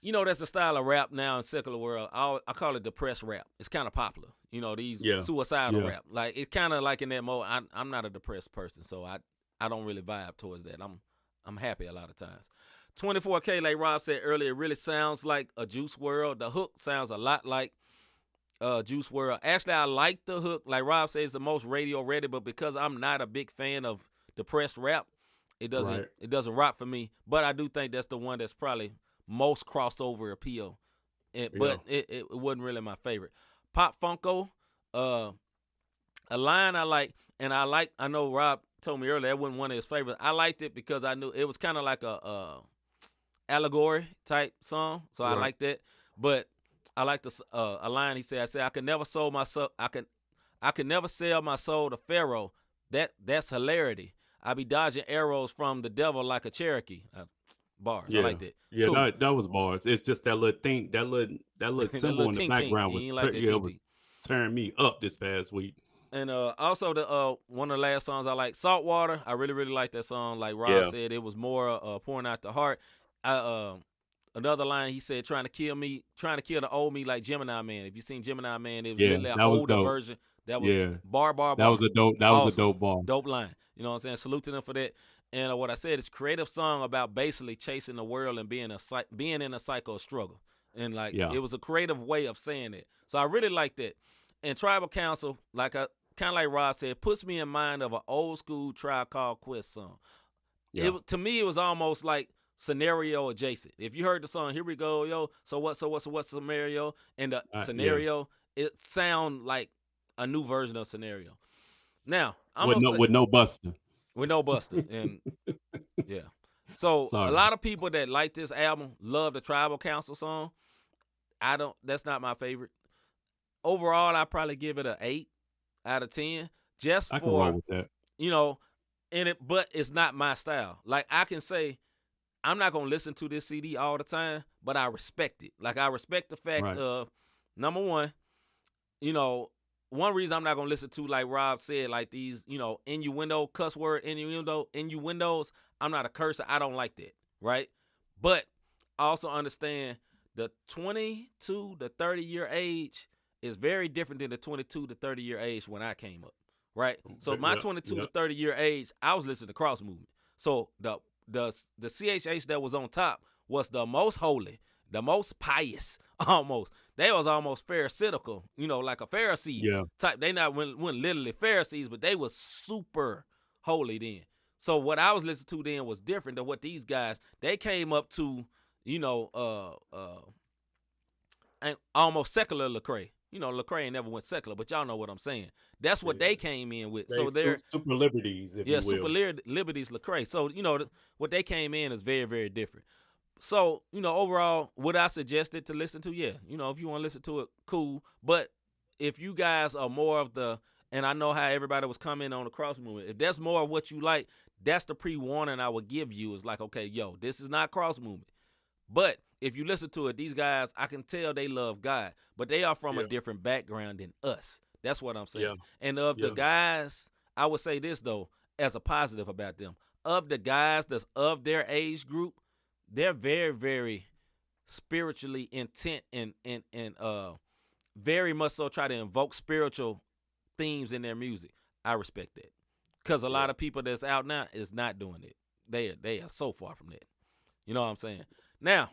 that's the style of rap now in secular world. I call it depressed rap. It's kind of popular. These suicidal rap. Like, it's kind of like in that mode. I'm not a depressed person, so I don't really vibe towards that. I'm happy a lot of times. 24K, like Rob said earlier, really sounds like a Juice WRLD. The hook sounds a lot like Juice WRLD. Actually, I like the hook. Like Rob says, the most radio ready, but because I'm not a big fan of depressed rap, it doesn't rock for me. But I do think that's the one that's probably most crossover appeal. But it wasn't really my favorite. Pop Funko, a line I like, and I know Rob told me earlier that wasn't one of his favorites. I liked it because I knew it was kind of like a allegory type song, so I like that. But I like a line he said. I could never sell my soul. I could never sell my soul to Pharaoh. That's hilarity. I be dodging arrows from the devil like a Cherokee. Bars. I like that. Yeah, cool. that was bars. It's just that little thing, that little symbol in the background was turning me up this past week. And also the one of the last songs I like, Saltwater. I really, really like that song. Like Rob said, it was more pouring out the heart. Another line he said, trying to kill the old me like Gemini Man. If you seen Gemini Man, it was really an older version. That was bar. That was a dope. Was a dope bar. Dope line. You know what I'm saying? Salute to them for that. And what I said is creative song about basically chasing the world and being in a psycho struggle. And it was a creative way of saying it. So I really like that. And Tribal Council, kind of like Rob said, puts me in mind of an old school Tribe Called Quest song. Yeah. To me, it was almost like scenario adjacent. If you heard the song, here we go, yo. So what's scenario? And the scenario, it sound like a new version of scenario. Now, with no Buster. With no Buster. And yeah. So a lot of people that like this album love the Tribal Council song. That's not my favorite. Overall, I probably give it an 8 out of 10. Just I can roll with that. But it's not my style. Like, I can say I'm not gonna listen to this CD all the time, but I respect it. Like, I respect the fact of, number one, one reason I'm not gonna listen to, like Rob said, like these, innuendo, cuss word, innuendos. I'm not a cursor. I don't like that, right? But I also understand the 22 to 30 year age is very different than the 22 to 30 year age when I came up, right? So my 22 to 30 year age, I was listening to Cross Movement. So the CHH that was on top was the most holy, the most pious, almost. They was almost pharisaical, like a Pharisee type. They weren't literally Pharisees, but they was super holy then. So what I was listening to then was different than what these guys, they came up to, almost secular Lecrae. Lecrae ain't never went secular, but y'all know what I'm saying. That's what they came in with. So they're super liberties, if you will. Super liberties Lecrae. So, what they came in is very, very different. So, overall, would I suggest it to listen to? Yeah. If you want to listen to it, cool. But if you guys are more of and I know how everybody was coming on the cross movement, if that's more of what you like, that's the pre-warning I would give you is like, okay, this is not cross movement. But if you listen to it, these guys, I can tell they love God, but they are from a different background than us. That's what I'm saying. Yeah. And of the guys, I would say this, though, as a positive about them. Of the guys that's of their age group, they're very, very spiritually intent and very much so try to invoke spiritual themes in their music. I respect that. Because a lot of people that's out now is not doing it. They are so far from that. You know what I'm saying? Now,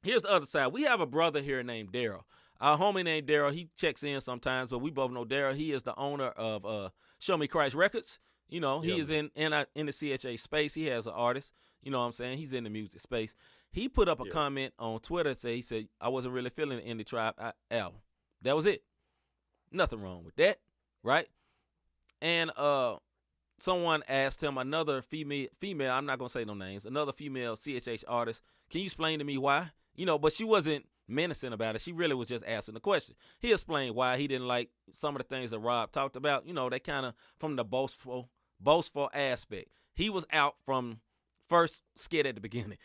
here's the other side. We have a brother here named Daryl. Our homie named Daryl, he checks in sometimes, but we both know Daryl. He is the owner of Show Me Christ Records. He is in the CHH space. He has an artist. You know what I'm saying? He's in the music space. He put up a comment on Twitter. He said, I wasn't really feeling the Indie Tribe album. That was it. Nothing wrong with that, right? And someone asked him, another female, I'm not going to say no names, another female CHH artist, can you explain to me why? But she wasn't menacing about it. She really was just asking the question. He explained why he didn't like some of the things that Rob talked about. They kind of from the boastful aspect. He was out from first skit at the beginning.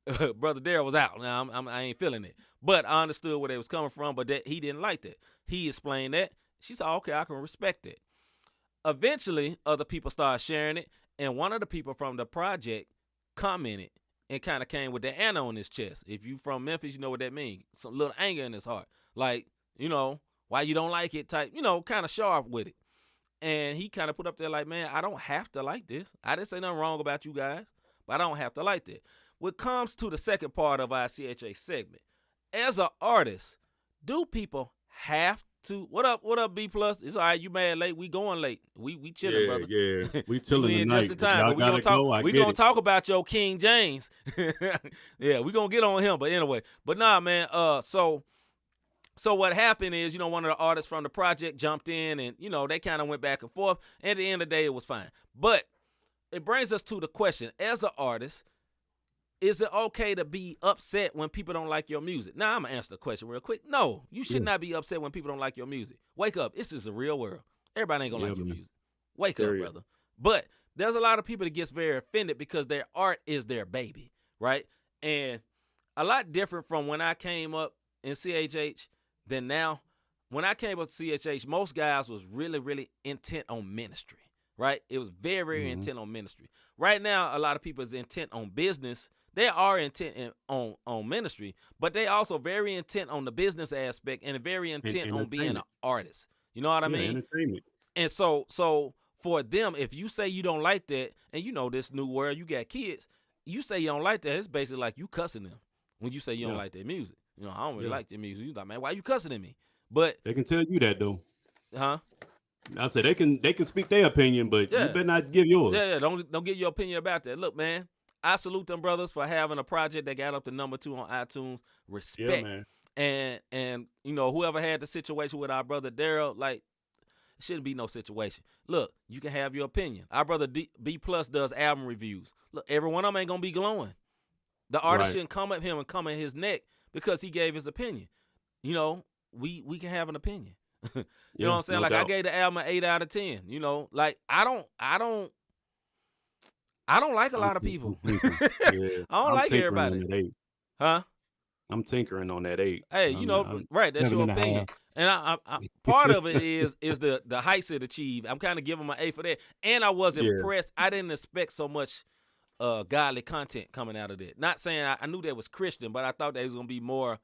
Brother Daryl was out. Now I ain't feeling it. But I understood where they was coming from, but that he didn't like that. He explained that. She said, okay, I can respect it. Eventually, other people started sharing it, and one of the people from the project commented and kind of came with the Anna on his chest. If you from Memphis, you know what that means. Some little anger in his heart. Like, why you don't like it type, kind of sharp with it. And he kind of put up there like, man, I don't have to like this. I didn't say nothing wrong about you guys, but I don't have to like that. What comes to the second part of our CHH segment, as an artist, do people have to? What up, B+? It's all right, you mad late. We going late. We chilling, brother. Yeah, we chilling tonight. Just in time. But we gonna talk about your King James. Yeah, we gonna get on him. But anyway, nah, man. So what happened is, one of the artists from the project jumped in and, they kind of went back and forth. And at the end of the day, it was fine. But it brings us to the question, as an artist, is it okay to be upset when people don't like your music? Now, I'm going to answer the question real quick. No, you should not be upset when people don't like your music. Wake up. This is a real world. Everybody ain't going to like your music. Wake up, brother. But there's a lot of people that gets very offended because their art is their baby, right? And a lot different from when I came up in CHH than now. When I came up to CHH, most guys was really, really intent on ministry, right? It was very, very intent on ministry. Right now, a lot of people is intent on business. They are intent on ministry, but they also very intent on the business aspect and very intent on being an artist. You know what I mean? Entertainment. And so for them, if you say you don't like that, and this new world, you got kids, you say you don't like that, it's basically like you cussing them when you say you don't like their music. I don't really like their music. You like, man, why you cussing at me? But they can tell you that though. Huh? I said they can speak their opinion, but you better not give yours. Yeah, don't give your opinion about that. Look, man, I salute them brothers for having a project that got up to number 2 on iTunes. Respect. Yeah, man. And whoever had the situation with our brother Daryl, like, it shouldn't be no situation. Look, you can have your opinion. Our brother B+ does album reviews. Look, every one of them ain't gonna be glowing. The artist shouldn't come at him and come at his neck because he gave his opinion. We can have an opinion. You know what I'm saying? No like doubt. I gave the album an 8 out of 10. Like I don't like a lot of people. I don't like everybody. Huh? I'm tinkering on that 8. Hey, right? That's your opinion. And I part of it is the heights it achieved. I'm kind of giving my A for that. And I was impressed. I didn't expect so much godly content coming out of it. Not saying I knew that was Christian, but I thought that was gonna be more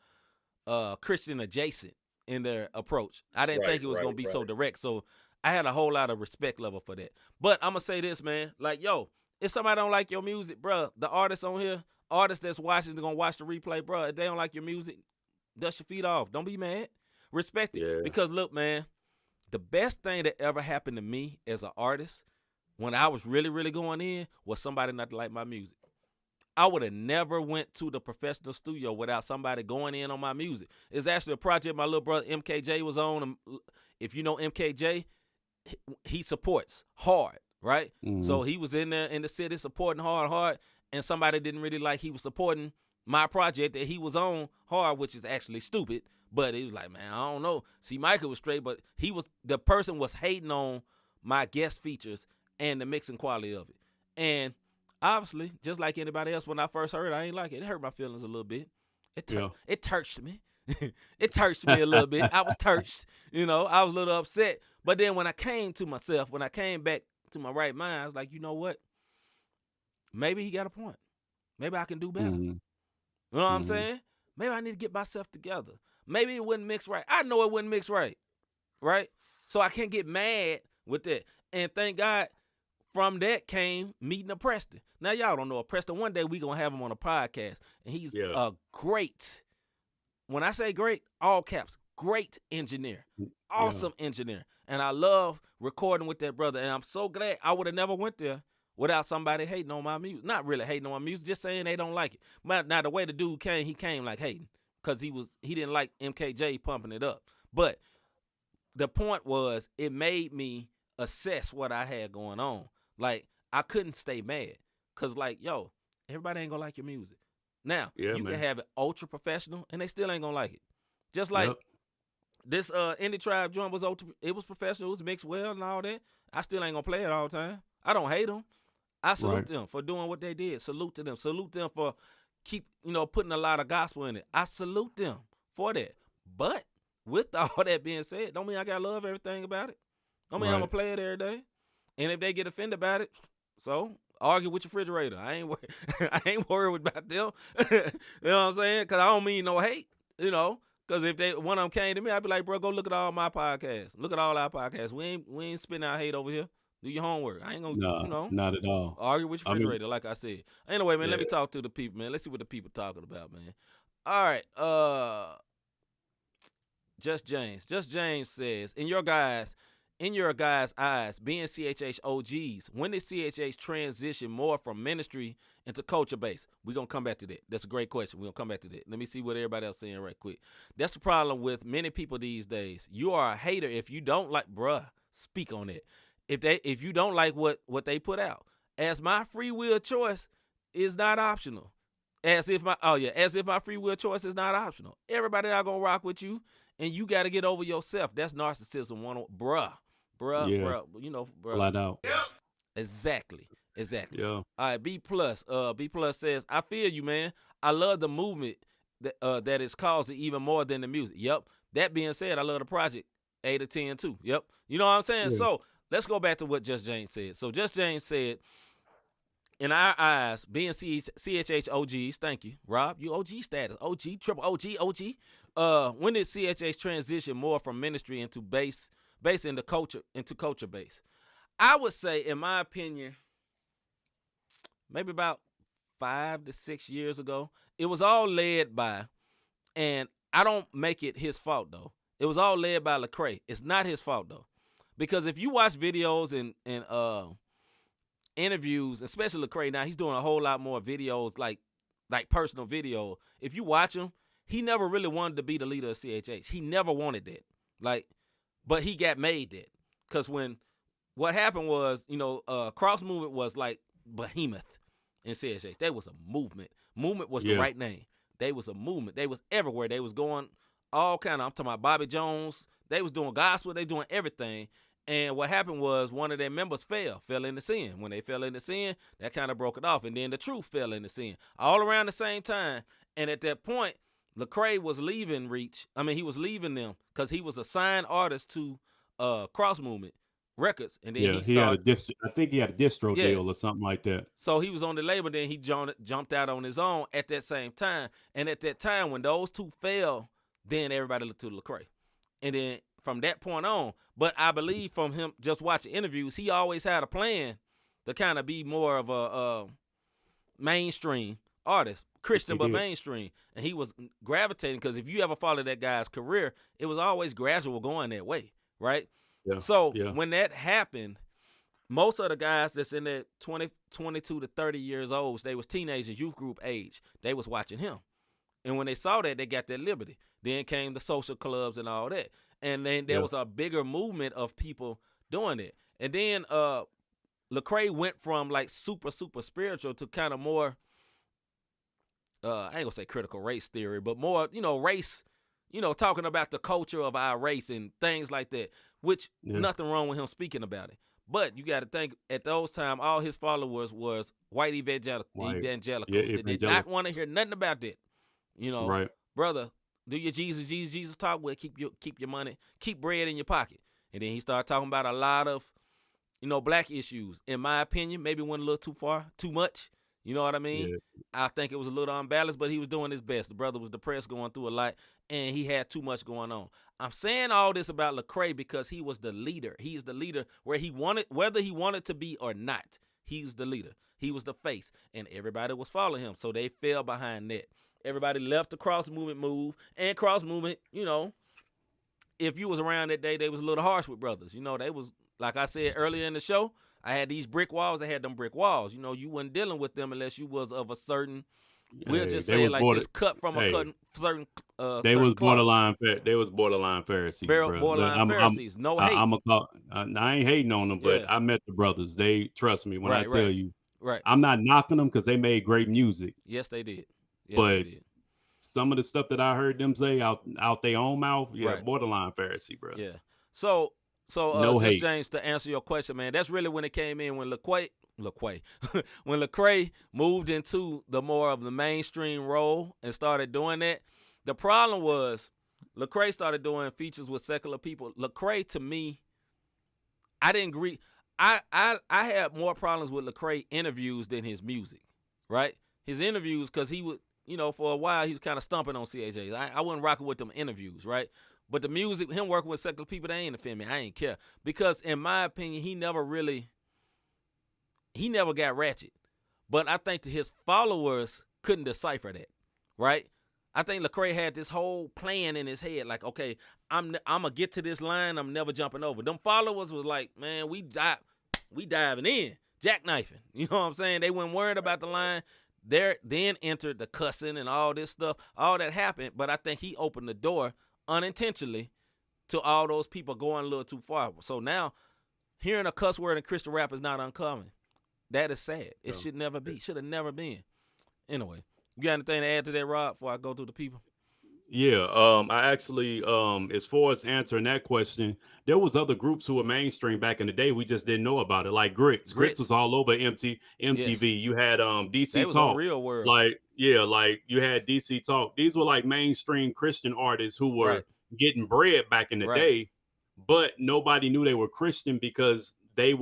Christian adjacent in their approach. I didn't think it was gonna be so direct. So I had a whole lot of respect level for that. But I'm gonna say this, man. Like, yo, if somebody don't like your music, bruh, the artists on here artists that's watching, they're going to watch the replay, bro. If they don't like your music, dust your feet off. Don't be mad. Respect it. Yeah. Because, look, man, the best thing that ever happened to me as an artist when I was really, really going in was somebody not to like my music. I would have never went to the professional studio without somebody going in on my music. It's actually a project my little brother MKJ was on. If you know MKJ, he supports hard, right? Mm-hmm. So he was in there in the city supporting hard, and somebody didn't really like he was supporting my project that he was on hard, which is actually stupid. But he was like, man, I don't know. C-Micah was straight, but the person was hating on my guest features and the mixing quality of it. And obviously, just like anybody else, when I first heard it, I ain't like it. It hurt my feelings a little bit. It touched me. It touched me a little bit. I was touched. I was a little upset. But then when I came to myself, when I came back to my right mind, I was like, you know what? Maybe he got a point. Maybe I can do better. Mm-hmm. You know what I'm saying? Maybe I need to get myself together. Maybe it wouldn't mix right. I know it wouldn't mix right. Right? So I can't get mad with that. And thank God, from that came meeting a Preston. Now, y'all don't know a Preston. One day we going to have him on a podcast. And he's a great, when I say great, all caps, great engineer. Awesome engineer. And I love recording with that brother. And I'm so glad I would have never went there without somebody hating on my music. Not really hating on my music, just saying they don't like it. But now the way the dude came, he came like hating because he didn't like MKJ pumping it up. But the point was it made me assess what I had going on. Like, I couldn't stay mad because, like, yo, everybody ain't going to like your music. Now, you can have it ultra professional and they still ain't going to like it. Just like this Indie Tribe joint was it was professional, it was mixed well and all that. I still ain't going to play it all the time. I don't hate them. I salute them for doing what they did. Salute to them. Salute them for putting a lot of gospel in it. I salute them for that. But with all that being said, don't mean I got to love everything about it. Don't mean I'm going to play it every day. And if they get offended about it, so argue with your refrigerator. I ain't worried about them. You know what I'm saying? Because I don't mean no hate, Because if one of them came to me, I'd be like, bro, go look at all my podcasts. Look at all our podcasts. We ain't spitting out hate over here. Do your homework. I ain't going to, not at all. Argue with your refrigerator, like I said. Anyway, man, let me talk to the people, man. Let's see what the people talking about, man. All right. Just James says, in your guys' eyes, being CHH OGs, when did CHH transition more from ministry into culture base? We're going to come back to that. That's a great question. We're going to come back to that. Let me see what everybody else is saying right quick. That's the problem with many people these days. You are a hater if you don't like, speak on it. If you don't like what they put out. As my free will choice is not optional. As if my free will choice is not optional. Everybody not going to rock with you, and you got to get over yourself. That's narcissism. Bruh. Flat out. Yep. Exactly. Yeah. All right, B+. B+ says, I feel you, man. I love the movement that is causing even more than the music. Yep. That being said, I love the project 8 or 10 too. Yep. You know what I'm saying? Yeah. So let's go back to what Just James said. So Just James said, in our eyes, being CHH OGs, thank you, Rob, you OG status, OG, triple OG. When did CHH transition more from ministry into base into culture base? I would say, in my opinion, maybe about 5 to 6 years ago. It was all led by, and I don't make it his fault though. It was all led by Lecrae. It's not his fault though, because if you watch videos and interviews, especially Lecrae, now he's doing a whole lot more videos like personal video. If you watch him, he never really wanted to be the leader of CHH. He never wanted that. But he got made that. Because what happened was, Cross Movement was like behemoth in CHH. They was a movement. Movement was the right name. They was a movement. They was everywhere. They was going all kind of, I'm talking about Bobby Jones. They was doing gospel. They doing everything. And what happened was one of their members fell into sin. When they fell into sin, that kind of broke it off. And then the Truth fell into sin. All around the same time. And at that point, Lecrae was leaving Reach. He was leaving them because he was a signed artist to Cross Movement Records. And then he had I think he had a distro deal or something like that. So he was on the label. Then he jumped out on his own at that same time. And at that time, when those two fell, then everybody looked to Lecrae. And then from that point on, but I believe from him just watching interviews, he always had a plan to kind of be more of a mainstream artist, Christian he but did. mainstream, and he was gravitating because if you ever follow that guy's career, it was always gradual going that way, right? Yeah. So Yeah. when that happened, most of the guys that's in that 22 to 30 years old, they was teenagers, youth group age. They was watching him. And when they saw that, they got their liberty. Then came the social clubs and all that. And then there was a bigger movement of people doing it. And then Lecrae went from like super spiritual to kind of more, I ain't gonna say critical race theory, but more, race, talking about the culture of our race and things like that, which nothing wrong with him speaking about it. But you got to think at those times, all his followers was white evangelicals. They did not want to hear nothing about that. Right. Brother, do your Jesus talk. Well, keep your money, keep bread in your pocket. And then he started talking about a lot of, black issues. In my opinion, maybe went a little too far, too much. You know what I mean? Yeah. I think it was a little unbalanced, but he was doing his best. The brother was depressed, going through a lot, and he had too much going on. I'm saying all this about Lecrae because he was the leader. He's the leader whether he wanted to be or not. He's the leader. He was the face, and everybody was following him, so they fell behind that. Everybody left the cross movement move, and cross movement, if you was around that day, they was a little harsh with brothers. They was, like I said earlier in the show, I had these brick walls. They had them brick walls. You wasn't dealing with them unless you was of a certain, we'll just say like this, cut from a certain They was borderline. They was borderline Pharisees. Borderline Pharisees. No hate. I ain't hating on them, but I met the brothers. They trust me when I tell you. Right. I'm not knocking them because they made great music. Yes, they did. But some of the stuff that I heard them say out their own mouth, borderline Pharisee, bro. Yeah. So no just hate. James, to answer your question, man, that's really when it came in when when Lecrae moved into the more of the mainstream role and started doing that. The problem was Lecrae started doing features with secular people. Lecrae, to me, I didn't agree. I had more problems with Lecrae interviews than his music, right? His interviews, because he would, for a while he was kind of stumping on CHH. I wasn't rocking with them interviews, right? But the music, him working with secular people, they ain't offend me. I ain't care. Because in my opinion, he never got ratchet. But I think that his followers couldn't decipher that, right? I think Lecrae had this whole plan in his head, like, okay, I'm gonna get to this line, I'm never jumping over. Them followers was like, man, we diving in, jackknifing. You know what I'm saying? They weren't worried about the line. There then entered the cussing and all this stuff. All that happened, but I think he opened the door unintentionally to all those people going a little too far. So now, hearing a cuss word in Christian rap is not uncommon. That is sad. It should never be. Should have never been. Anyway, you got anything to add to that, Rob, before I go to the people? Yeah, I actually, as far as answering that question, there was other groups who were mainstream back in the day. We just didn't know about it. Like Grits was all over MTV. Yes. You had DC they was Talk, on Real World. like you had DC Talk. These were like mainstream Christian artists who were getting bread back in the day, but nobody knew they were Christian because they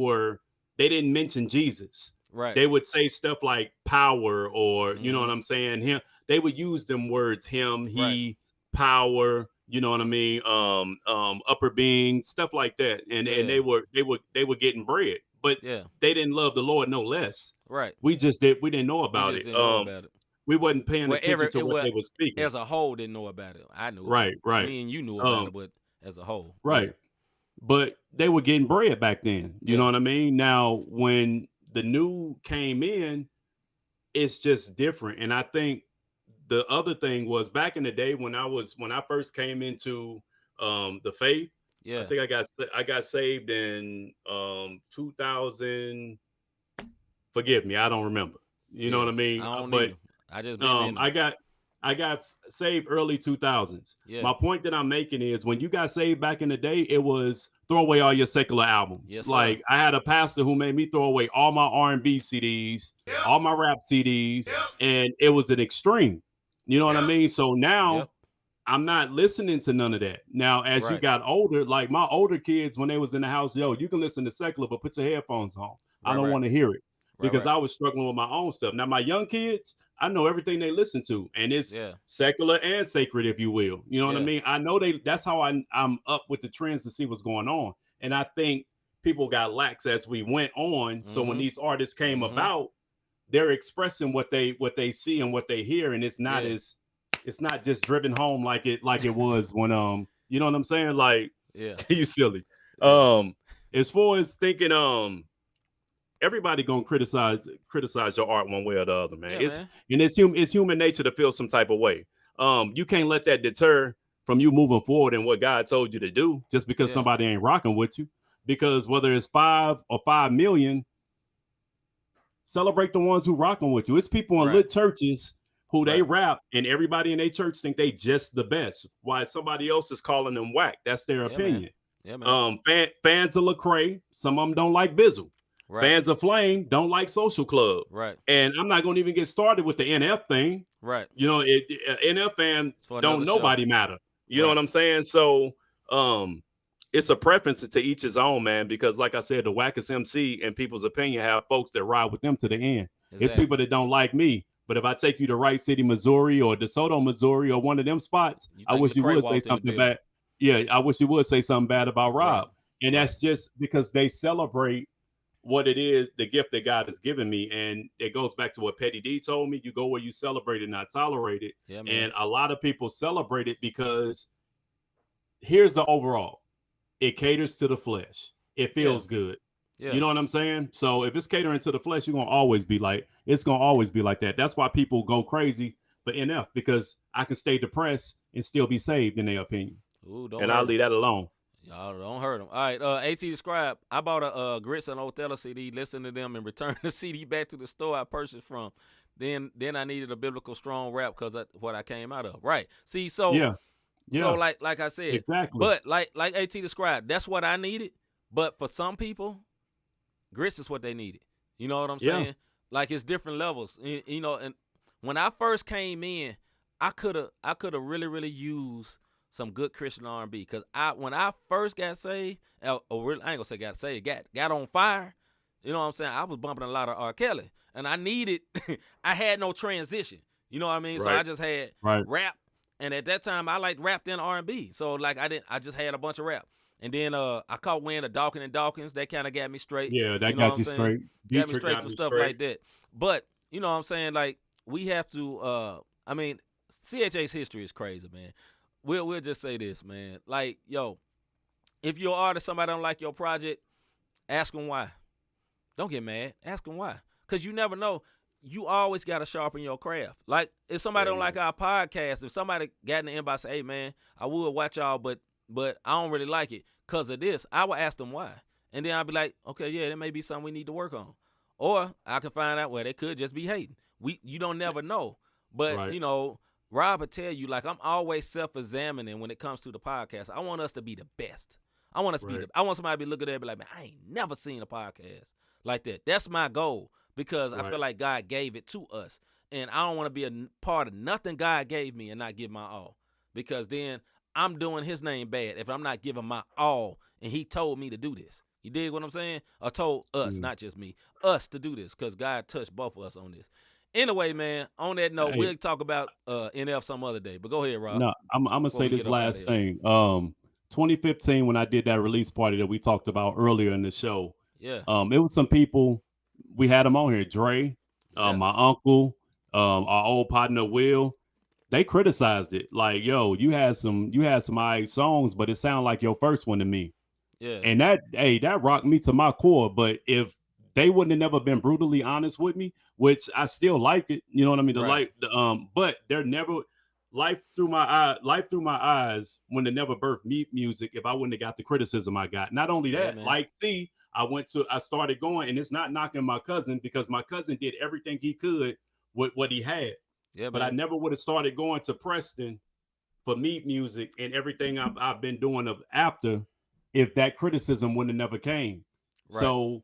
didn't mention Jesus. Right. They would say stuff like power or, you know what I'm saying? Him. They would use them words, him, he, power, you know what I mean? Upper being, stuff like that. And they were getting bread, but they didn't love the Lord no less. Right. We didn't know about it. We wasn't paying attention to what they were speaking. As a whole, didn't know about it. I knew. Right. Me and you knew about it, but as a whole. Right. Yeah. But they were getting bread back then. You know what I mean? Now, when the new came in, it's just different. And I think the other thing was back in the day when I first came into the faith. Yeah, I think I got saved in 2000. Forgive me, I don't remember. You know what I mean? I don't know. I just I got saved early 2000s. Yeah. My point that I'm making is when you got saved back in the day, it was throw away all your secular albums. Yes, like I had a pastor who made me throw away all my R&B CDs, all my rap CDs, and it was an extreme. You know what I mean? So now I'm not listening to none of that. Now, as you got older, like my older kids, when they was in the house, you can listen to secular, but put your headphones on. I don't want to hear it because I was struggling with my own stuff. Now, my young kids, I know everything they listen to, and it's secular and sacred, if you will. You know what I mean? I know that's how I'm up with the trends to see what's going on. And I think people got lax as we went on. So when these artists came about, they're expressing what they see and what they hear, and it's not just driven home like it was when you know what I'm saying? Like, you silly. As far as thinking everybody gonna criticize your art one way or the other, man. It's human nature to feel some type of way. You can't let that deter from you moving forward in what God told you to do just because somebody ain't rocking with you. Because whether it's 5 or 5 million, celebrate the ones who rocking with you. It's people in lit churches who they rap and everybody in their church think they just the best. Why somebody else is calling them whack. That's their opinion. Yeah, man. Fans of Lecrae, some of them don't like Bizzle. Right. Fans of Flame don't like Social Club. Right. And I'm not going to even get started with the NF thing. Right. You know, NF fans don't nobody matter. You know what I'm saying? So it's a preference to each his own, man, because like I said, the wackest MC in people's opinion have folks that ride with them to the end. Exactly. It's people that don't like me. But if I take you to Wright City, Missouri or DeSoto, Missouri or one of them spots, I wish you would say something bad. Yeah, I wish you would say something bad about Rob. Right. And that's just because they celebrate what it is, the gift that God has given me. And it goes back to what Petty D told me. You go where you celebrate it, not tolerate it. Yeah, and a lot of people celebrate it because here's the overall. It caters to the flesh. It feels good. Yeah. You know what I'm saying? So if it's catering to the flesh, it's gonna always be like that. That's why people go crazy for NF, because I can stay depressed and still be saved in their opinion. Ooh, I'll leave that alone. Y'all don't hurt them. All right, AT Describe. I bought a Grits and Othello CD, listened to them, and returned the CD back to the store I purchased from. Then I needed a biblical strong rap because that's what I came out of. Right. See, so so like I said, exactly. But like AT Described, that's what I needed. But for some people, Grits is what they needed. You know what I'm saying? Like it's different levels. You know, and when I first came in, I could have really used some good Christian R&B, because when I first got saved, I ain't gonna say got saved, got on fire. You know what I'm saying? I was bumping a lot of R. Kelly, and I needed, I had no transition. You know what I mean? Right. So I just had rap, and at that time I liked rap and R&B. So like I just had a bunch of rap, and then I caught wind of Dawkins and Dawkins. That kind of got me straight. Yeah, that got you straight. Got me straight, some stuff like that. But you know what I'm saying? Like we have to. I mean, CHH's history is crazy, man. We'll just say this, man. Like, yo, if you're an artist, somebody don't like your project, ask them why. Don't get mad. Ask them why. Because you never know. You always got to sharpen your craft. Like, if somebody don't like our podcast, if somebody got in the inbox, say, hey, man, I would watch y'all, but I don't really like it because of this, I will ask them why. And then I'll be like, okay, yeah, there may be something we need to work on. Or I can find out where they could just be hating. You don't never know. But, you know, Rob will tell you, like, I'm always self-examining when it comes to the podcast. I want us to be the best. I want us to be I want somebody to be looking at it and be like, man, I ain't never seen a podcast like that. That's my goal, because I feel like God gave it to us. And I don't want to be a part of nothing God gave me and not give my all, because then I'm doing his name bad if I'm not giving my all and he told me to do this. You dig what I'm saying? Or told us, not just me, us to do this, because God touched both of us on this. Anyway, man, on that note, we'll talk about NF some other day. But go ahead, Rob. No, I'm going to say this last thing. 2015, when I did that release party that we talked about earlier in the show, it was some people, we had them on here, Dre, my uncle, our old partner, Will. They criticized it. Like, yo, you had some high songs, but it sounded like your first one to me. Yeah. And that rocked me to my core. But if they wouldn't have never been brutally honest with me, which I still like it, you know what I mean? But they're never life through my eyes when they never birthed me music. If I wouldn't have got the criticism I got, not only that, I started going, and it's not knocking my cousin, because my cousin did everything he could with what he had. Yeah, but I never would have started going to Preston for Meat Music and everything I've been doing after if that criticism wouldn't have never came. Right. So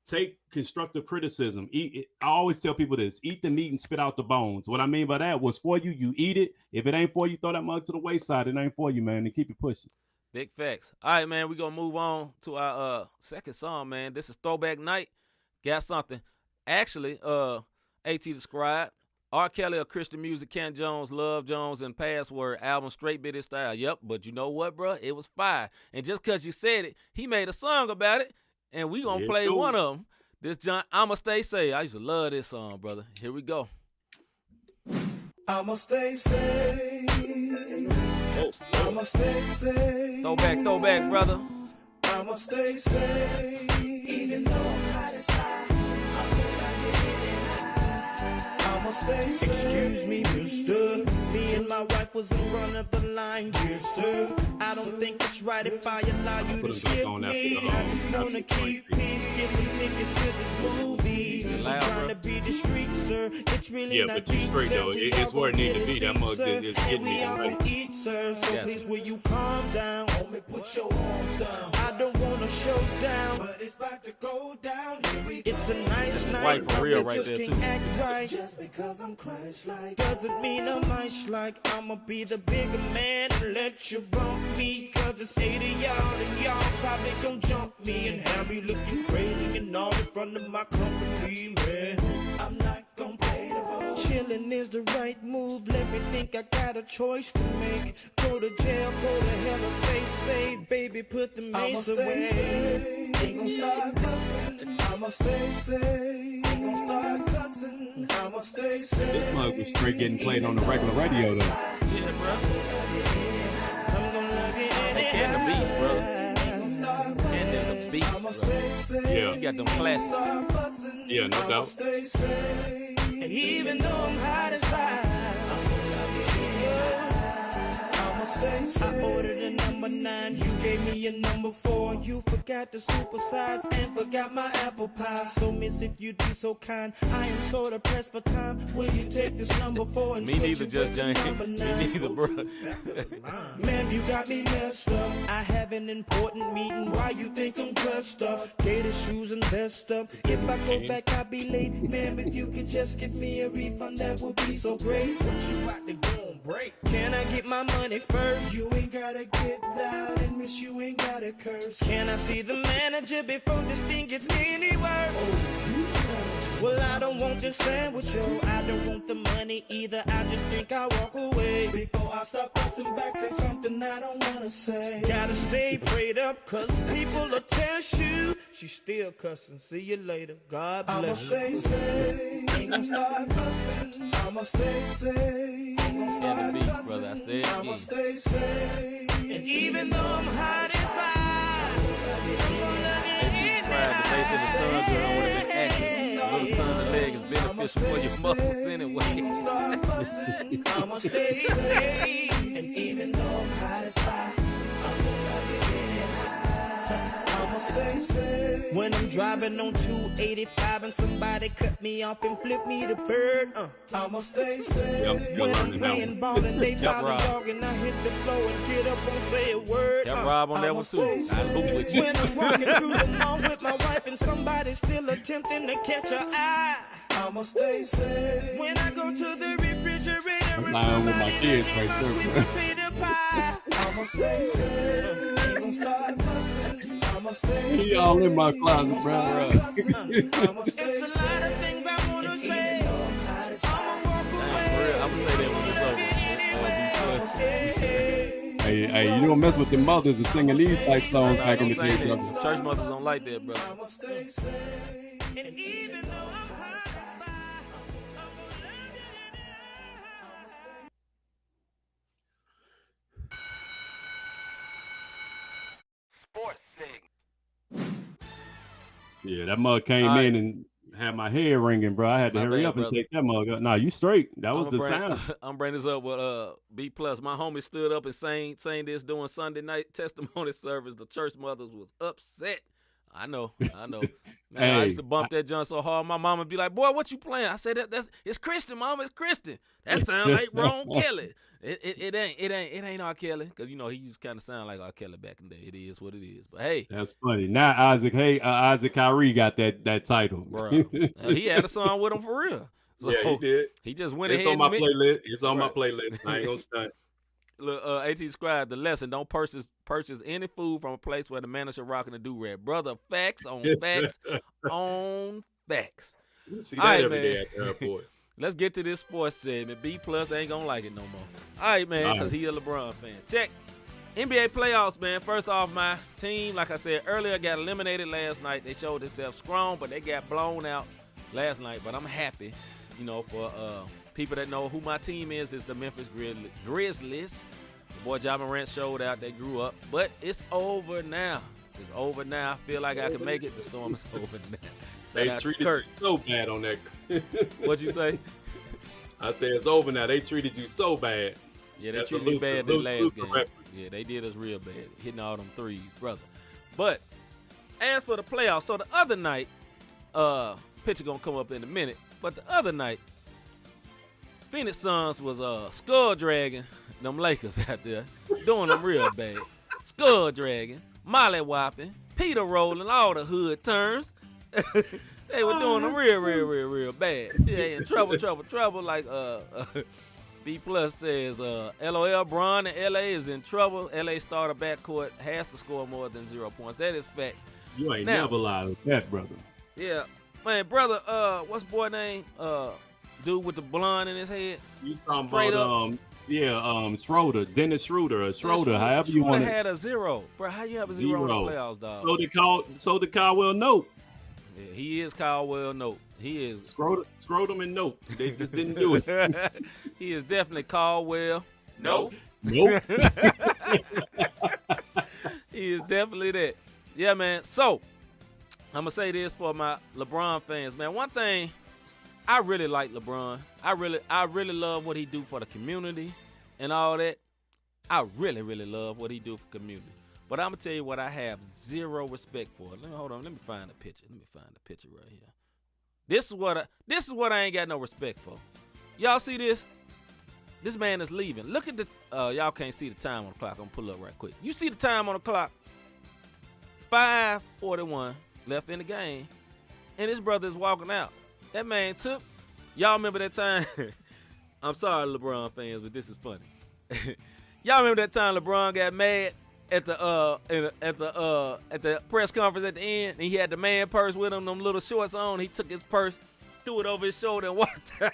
take constructive criticism. I always tell people this: eat the meat and spit out the bones. What I mean by that was, for you, you eat it. If it ain't for you, throw that mug to the wayside. It ain't for you, man, and keep it pushing. Big facts. All right, man, we're going to move on to our second song, man. This is Throwback Night. Got something. Actually, AT Described. R. Kelly of Christian music, Kent Jones, Love Jones, and Password album, straight bit his style. Yep, but you know what, bro? It was fire. And just because you said it, he made a song about it, and we going to play one of them. This John, I'ma stay safe. I used to love this song, brother. Here we go. I'ma stay safe. I'ma stay safe. Throw back, brother. I'ma stay safe. Even though I'm hot as fire, I'm gonna get anyhow. I'ma stay safe. Excuse me, mister. Me and my wife was in front of the line, dear sir. I don't think it's right if I allow you to skip me. I just wanna keep peace, get some tickets to this movie. I'm trying to be discreet, sir. It's really not but you straight though. It's where it needs to be. That mug is getting me right. Eat, sir. So please, will you calm down? Homie, put your arms down. I don't want a showdown, but it's about to go down. Here we go. It's a nice night. White for real right there too. Act right. Just because I'm Christ-like doesn't mean I'm nice-like. I'ma be the bigger man and let you bump me. Cause it's 80 y'all and y'all probably gon' jump me and have me looking crazy and all in front of my company, man. I'm not gon' play the role. Chillin' is the right move. Let me think I got a choice to make. Go to jail, go to hell or stay safe. Baby, put the mace away. Ain't gon' start cussing. I'ma stay safe. Ain't gon' start cussing. I'ma stay safe. This mug was straight getting played on the regular radio though. Yeah, bro. And the beats, bro. And there's a beats, bro. Yeah. You got them classics. Yeah, no doubt. And even though I'm hot as fire, I'm gonna love you. I'ma stay safe. I ordered a number 9, you gave me a number 4. You forgot to supersize and forgot my apple pie. So miss, if you'd be so kind, I am sort of pressed for time. Will you take this number 4 and Me neither, Just James. Me neither, bro. Man, you got me messed up. I have an important meeting. Why you think I'm dressed up? Gator shoes and vest up. If I go back, I'll be late. Man, if you could just give me a refund, that would be so great. What you got to go on break? Can I get my money first? You ain't gotta get loud and miss, you ain't gotta curse. Can I see the manager before this thing gets any worse? Well, I don't want this sandwich, yo. I don't want the money either. I just think I'll walk away. Before I start fussing back, say something I don't wanna say. Gotta stay prayed up, cause people will test you. She still cussing. See you later. God bless. I'ma stay safe. Ain't gon' start cussing. I'ma stay safe. Ain't gon' start beats, brother. I said it I'ma again. stay safe. And even though I'm hot as fire, I'm gonna love you Tried to face in the sun, girl, would have been active. Little sun and leg is beneficial for your muscles anyway. I'ma stay safe. And even though I'm hot as fire, I'm gonna love you anyhow. I'ma stay safe. When I'm driving on 285 and somebody cut me off and flip me the bird, I'ma stay safe. When I'm playing ball and they foul the dog and I hit the floor and get up, won't say a word. Yep, Rob on that one too. I loop with you. When I'm walking through the mall with my wife and somebody's still attempting to catch her eye, I'ma stay safe. When I go to the refrigerator and lying with my somebody kids eat right my there, sweet bro. potato pie, I'ma stay safe. Ain't gon' start fussing. I'ma stay safe. He all in my closet, bro. I'ma stay safe. It's a lot of things I wanna say. I'ma walk away. I'm gonna say that when it's over. Hey, you don't mess with the mothers and singing these type songs back in the day, brother. Church mothers don't like that, brother. I'ma stay safe. And even though I'm hot as fire, I'm gonna love you anyhow. Sports segment. Yeah, that mug came in and had my head ringing, bro. I had to hurry up and take that mug up. Nah, you straight. That was the sound. I'm bringing this up with B+. My homie stood up and sang this during Sunday night testimony service. The church mothers was upset. I know. Man, Hey, I used to bump that joint so hard. My mama be like, "Boy, what you playing?" I said, "It's Christian, mama. It's Christian." That sound like Ron Kelly. It ain't R. Kelly, because you know he used to kind of sound like R. Kelly back in the day. It is what it is. But hey, That's funny. Now Isaac Kyrie got that title, bro, he had a song with him for real. So yeah, he did. he just went It's ahead. on my and playlist. It's on my Right. playlist. I ain't gonna stunt. Look, AT described the lesson. Don't purchase any food from a place where the manager rocking a do-rag. Brother, facts on facts on facts. You see All that right, every day man. at the airport. Let's get to this sports segment. B+ ain't gonna like it no more. All right, man, because he a LeBron fan. Check. NBA playoffs, man. First off, my team, like I said earlier, got eliminated last night. They showed themselves strong, but they got blown out last night. But I'm happy, for people that know who my team is the Memphis Grizzlies. The boy Ja Morant showed out. They grew up. But it's over now. It's over now. I feel like I can make it. The storm is over now. They treated you so bad on that. What'd you say? I said it's over now. They treated you so bad. Yeah, they treated me bad that last game. Yeah, they did us real bad, hitting all them threes, brother. But as for the playoffs, so the other night, picture gonna come up in a minute, but the other night, Phoenix Suns was skull dragging them Lakers out there, doing them real bad. Skull dragging, molly whopping, Peter rolling, all the hood terms. They were doing them real bad. Yeah, in trouble, like B Plus says, LOL, Bron and LA is in trouble. LA starter backcourt has to score more than 0 points. That is facts. You ain't never lied with that, brother. Yeah. Man, brother, what's boy name? Dude with the blonde in his head. You talking about, Schroeder, Dennis Schroeder, however you want it. Schroeder had a 0. Bro, how you have a 0 in the playoffs, dog? So did Caldwell Nope. Yeah, he is Caldwell Nope. He is Scrotum and Nope. They just didn't do it. He is definitely Caldwell. Nope. He is definitely that. Yeah, man. So I'm gonna say this for my LeBron fans, man. One thing, I really like LeBron. I really love what he do for the community and all that. I really love what he do for community. But I'm gonna tell you what I have zero respect for. Hold on. Let me find a picture. Right here. This is what I ain't got no respect for. Y'all see this? This man is leaving. Look at the y'all can't see the time on the clock. I'm gonna pull it up right quick. You see the time on the clock? 5:41 left in the game, and his brother is walking out. That man took. Y'all remember that time? I'm sorry, LeBron fans, but this is funny. Y'all remember that time LeBron got mad at the press conference at the end, and he had the man purse with him, them little shorts on. He took his purse, threw it over his shoulder, and walked out.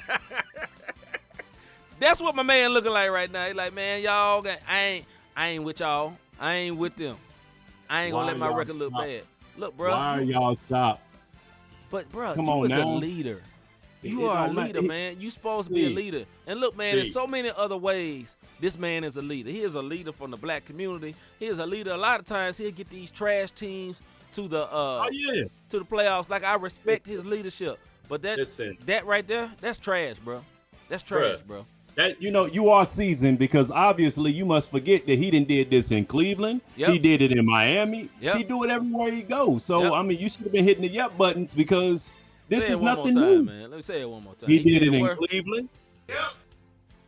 That's what my man looking like right now. He like, man, y'all, I ain't with y'all. I ain't with them. I ain't gonna let my record look bad. Look, bro. Why are y'all stopped? But, bro, Come you on was now. a leader. You are a leader, man. You supposed to be a leader. And look, man, there's so many other ways this man is a leader. He is a leader from the black community. He is a leader. A lot of times he'll get these trash teams to the to the playoffs. Like, I respect his leadership. But that right there, that's trash, bro. That's trash, bro. That you are seasoned, because obviously you must forget that he did this in Cleveland. Yep. He did it in Miami. Yep. He do it everywhere he goes. So I mean, you should have been hitting the yep buttons, because this is nothing new. Man. Let me say it one more time. He did it in Cleveland. Yep.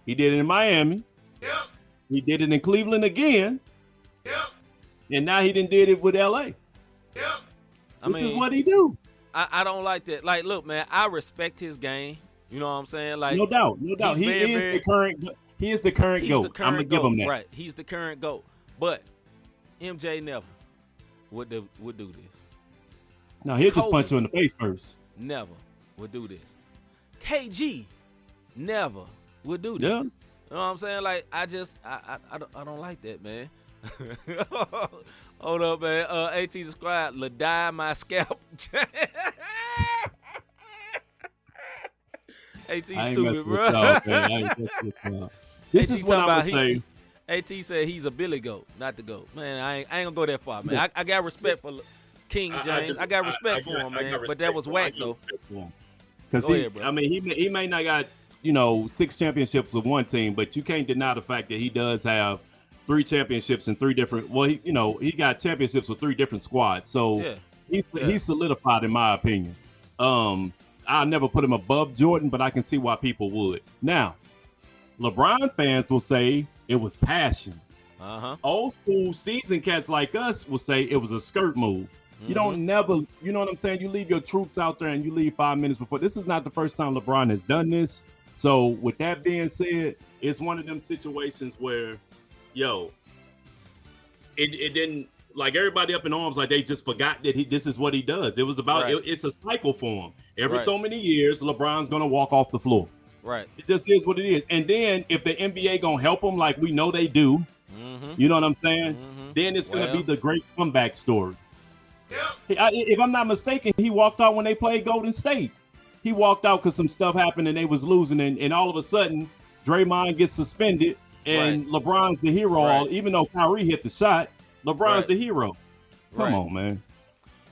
He did it in Miami. Yep. He did it in Cleveland again. Yep. And now he did it with LA. Yep. This is what he do. I don't like that. Like, look, man, I respect his game. You know what I'm saying? Like, no doubt. He is the current GOAT. I'm gonna give him that. Right. He's the current GOAT. But MJ never would do this. No, he'll just punch you in the face first. Never would do this. KG never would do this. Yeah. You know what I'm saying? Like, I don't like that, man. Hold up, man. AT described Ladai my scalp. AT stupid, bro. This is what I would say. AT said he's a Billy Goat, not the GOAT. Man, I ain't gonna go that far, man. I got respect for King James. I got respect for him, man. But that was whack, though. Because he may not got 6 championships with one team, but you can't deny the fact that he does have 3 championships in 3 different. Well, he got championships with 3 different squads. So he's solidified, in my opinion. I'll never put him above Jordan, but I can see why people would. Now, LeBron fans will say it was passion. Old school season cats like us will say it was a skirt move. You don't never, you know what I'm saying? You leave your troops out there and you leave 5 minutes before. This is not the first time LeBron has done this. So with that being said, it's one of them situations where, it didn't, like, everybody up in arms, like they just forgot that this is what he does. It was about, it's a cycle for him. Every so many years, LeBron's going to walk off the floor. Right. It just is what it is. And then if the NBA going to help him, like we know they do, You know what I'm saying? Then it's going to be the great comeback story. If I'm not mistaken, he walked out when they played Golden State. He walked out because some stuff happened and they was losing, and all of a sudden, Draymond gets suspended, and LeBron's the hero. Even though Kyrie hit the shot, LeBron's the hero. Come on, man.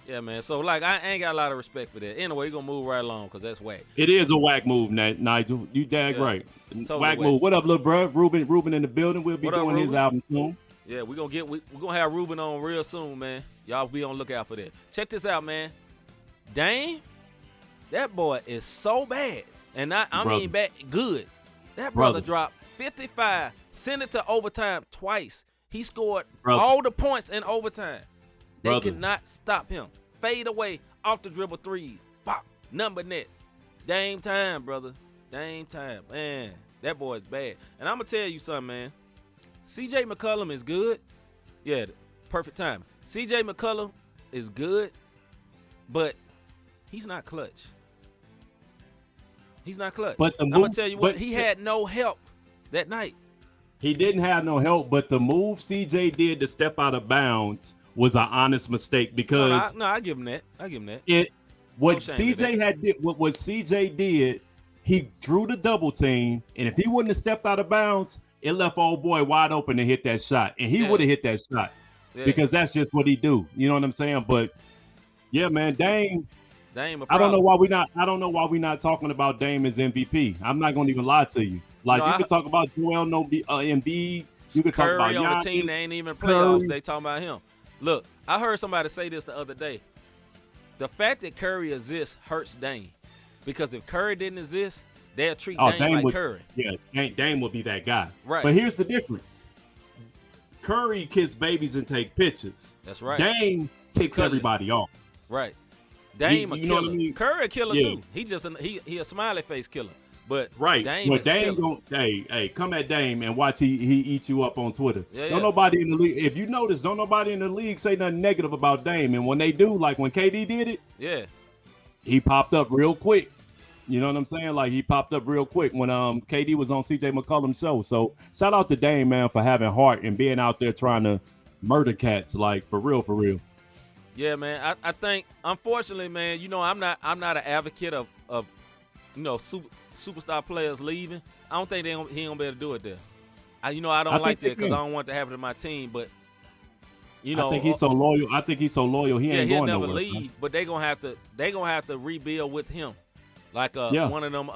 Yeah, man. So, like, I ain't got a lot of respect for that. Anyway, you're going to move right along because that's whack. It is a whack move, Nigel. You dag right. Totally whack move. What up, little bro? Ruben in the building. We'll be doing his album soon. Yeah, we're gonna have Ruben on real soon, man. Y'all be on the lookout for that. Check this out, man. Dame, that boy is so bad. And I mean bad good. That brother dropped 55, sent it to overtime twice. He scored all the points in overtime. They cannot stop him. Fade away, off the dribble threes. Pop, number net. Dame time, brother. Dame time. Man, that boy is bad. And I'm going to tell you something, man. C.J. McCollum is good. Yeah, perfect time. C.J. McCollum is good, but he's not clutch. He's not clutch. But I'm going to tell you what, he had no help that night. He didn't have no help, but the move C.J. did to step out of bounds was an honest mistake because no, I give him that. What CJ did, he drew the double team, and if he wouldn't have stepped out of bounds, it left old boy wide open to hit that shot, and he would have hit that shot because that's just what he do. You know what I'm saying? But yeah, man, Dame. I don't know why we not talking about Dame as MVP. I'm not gonna even lie to you. Like you could talk about Joel Embiid. You could talk about Curry on Giannis, the team. They ain't even playoffs. They talking about him. Look, I heard somebody say this the other day. The fact that Curry exists hurts Dame because if Curry didn't exist, they'll treat Dame like Curry. Yeah, Dame will be that guy. Right. But here's the difference. Curry kiss babies and take pictures. That's right. Dame takes everybody off. Right. Dame a killer. What I mean? Curry a killer too. He just he a smiley face killer. But Dame is Dame don't. Hey, come at Dame and watch he eat you up on Twitter. Don't nobody in the league. If you notice, don't nobody in the league say nothing negative about Dame. And when they do, like when KD did it, he popped up real quick. You know what I'm saying? Like he popped up real quick when KD was on CJ McCollum's show. So shout out to Dame, man, for having heart and being out there trying to murder cats, like for real, for real. Yeah, man. I think unfortunately, man, you know, I'm not an advocate of you know superstar players leaving. I don't think he ain't gonna be able to do it there. I don't like that because I don't want it to happen to my team. But you know, I think he's so loyal. He ain't he'll going never nowhere. leave. Man. But they gonna have to rebuild with him. Like one of them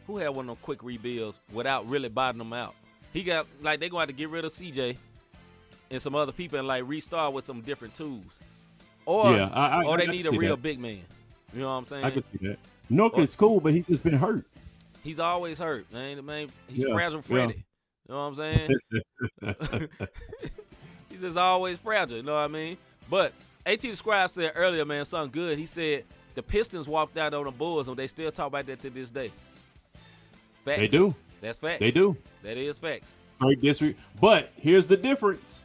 who had one of them quick rebuilds without really botting them out. He got like they gonna have to get rid of CJ and some other people and like restart with some different tools. Or they need a real big man. You know what I'm saying? I can see that. Nook is cool, but he's just been hurt. He's always hurt, man. He's fragile Freddy. You know what I'm saying? He's just always fragile, you know what I mean? But AT the Scribe said earlier, man, something good. He said the Pistons walked out on the Bulls, and they still talk about that to this day. Facts. They do. That's facts. They do. That is facts. But here's the difference.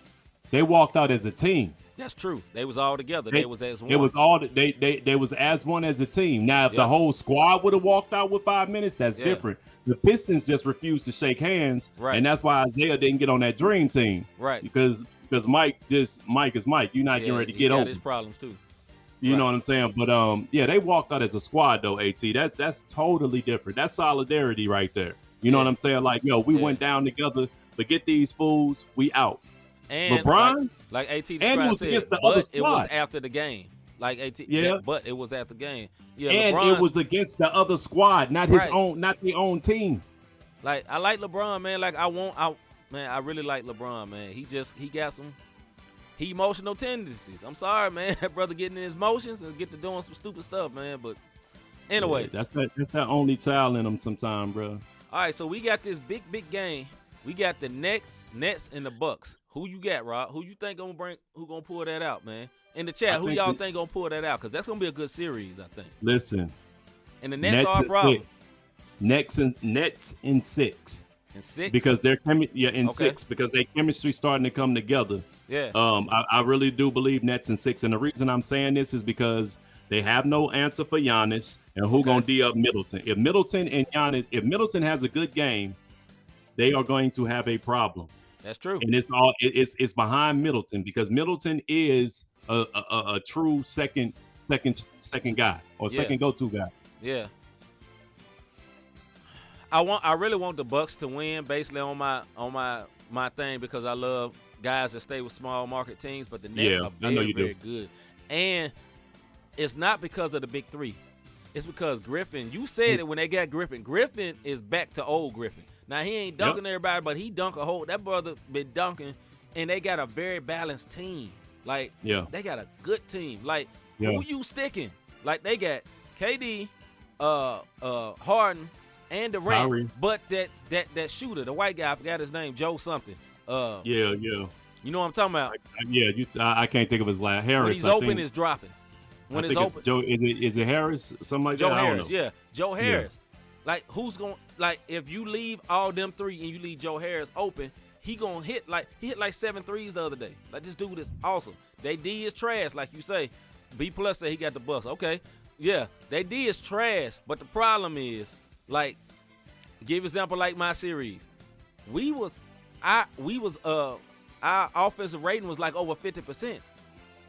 They walked out as a team. That's true. They was all together. They was as one. It was all they was as one as a team. Now, if the whole squad would have walked out with 5 minutes, that's different. The Pistons just refused to shake hands, and that's why Isaiah didn't get on that dream team, right? Because Mike is Mike. You're not getting ready to get over. His problems too. You know what I'm saying? But they walked out as a squad though. At that's totally different. That's solidarity right there. You know what I'm saying? Like we went down together. Forget these fools. We out. And LeBron, like AT said, but it was after the game. Like AT, but it was after the game. Yeah, and it was against the other squad, not his own, not the own team. Like I like LeBron, man. Like I really like LeBron, man. He got some emotional tendencies. I'm sorry, man. That brother getting in his emotions and get to doing some stupid stuff, man. But anyway, that's that only child in him sometime, bro. All right, so we got this big game. We got the Nets, and the Bucks. Who you got, Rob? Who you think who gonna pull that out, man? In the chat, who y'all think gonna pull that out? Because that's gonna be a good series, I think. Listen. And the Nets are a problem. Nets in 6. In 6? Because they're in 6 because their chemistry starting to come together. Yeah. I really do believe Nets in 6, and the reason I'm saying this is because they have no answer for Giannis, and who gonna D up Middleton? If Middleton has a good game, they are going to have a problem. That's true. And it's behind Middleton because Middleton is a true second guy or second go-to guy. Yeah. I really want the Bucks to win basically on my thing because I love guys that stay with small market teams, but the Nets are very, very good. And it's not because of the big three. It's because Griffin, you said it when they got Griffin. Griffin is back to old Griffin. Now, he ain't dunking everybody, but he dunk a whole. That brother been dunking, and they got a very balanced team. Like, they got a good team. Like, who you sticking? Like, they got KD, Harden, and Durant. Kyrie. But that shooter, the white guy, I forgot his name, Joe something. Yeah. You know what I'm talking about? I can't think of his last. Harris. When he's open, it's dropping. When it's open, Joe, is it Harris? Something like Joe that. Harris, I don't know. Joe Harris. Like, who's going? Like, if you leave all them three and you leave Joe Harris open, he gonna hit like 7 threes the other day. Like, this dude is awesome. They D is trash, like you say. B+ say he got the Bucks. Okay, yeah, they D is trash. But the problem is, like, give example like my series. Our offensive rating was like over 50%.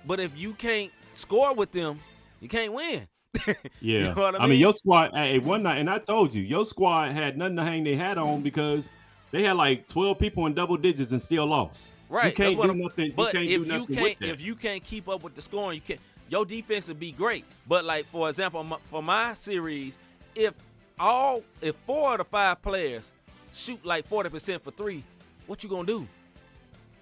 But if you can't score with them, you can't win. Yeah. You know what I mean? I mean, your squad, one night, and I told you, your squad had nothing to hang their hat on because they had like 12 people in double digits and still lost. Right. You can't do nothing. But if you can't keep up with the scoring, you can't. Your defense would be great. But, like, for example, for my series, if 4 of the 5 players shoot like 40% for 3, what you gonna do?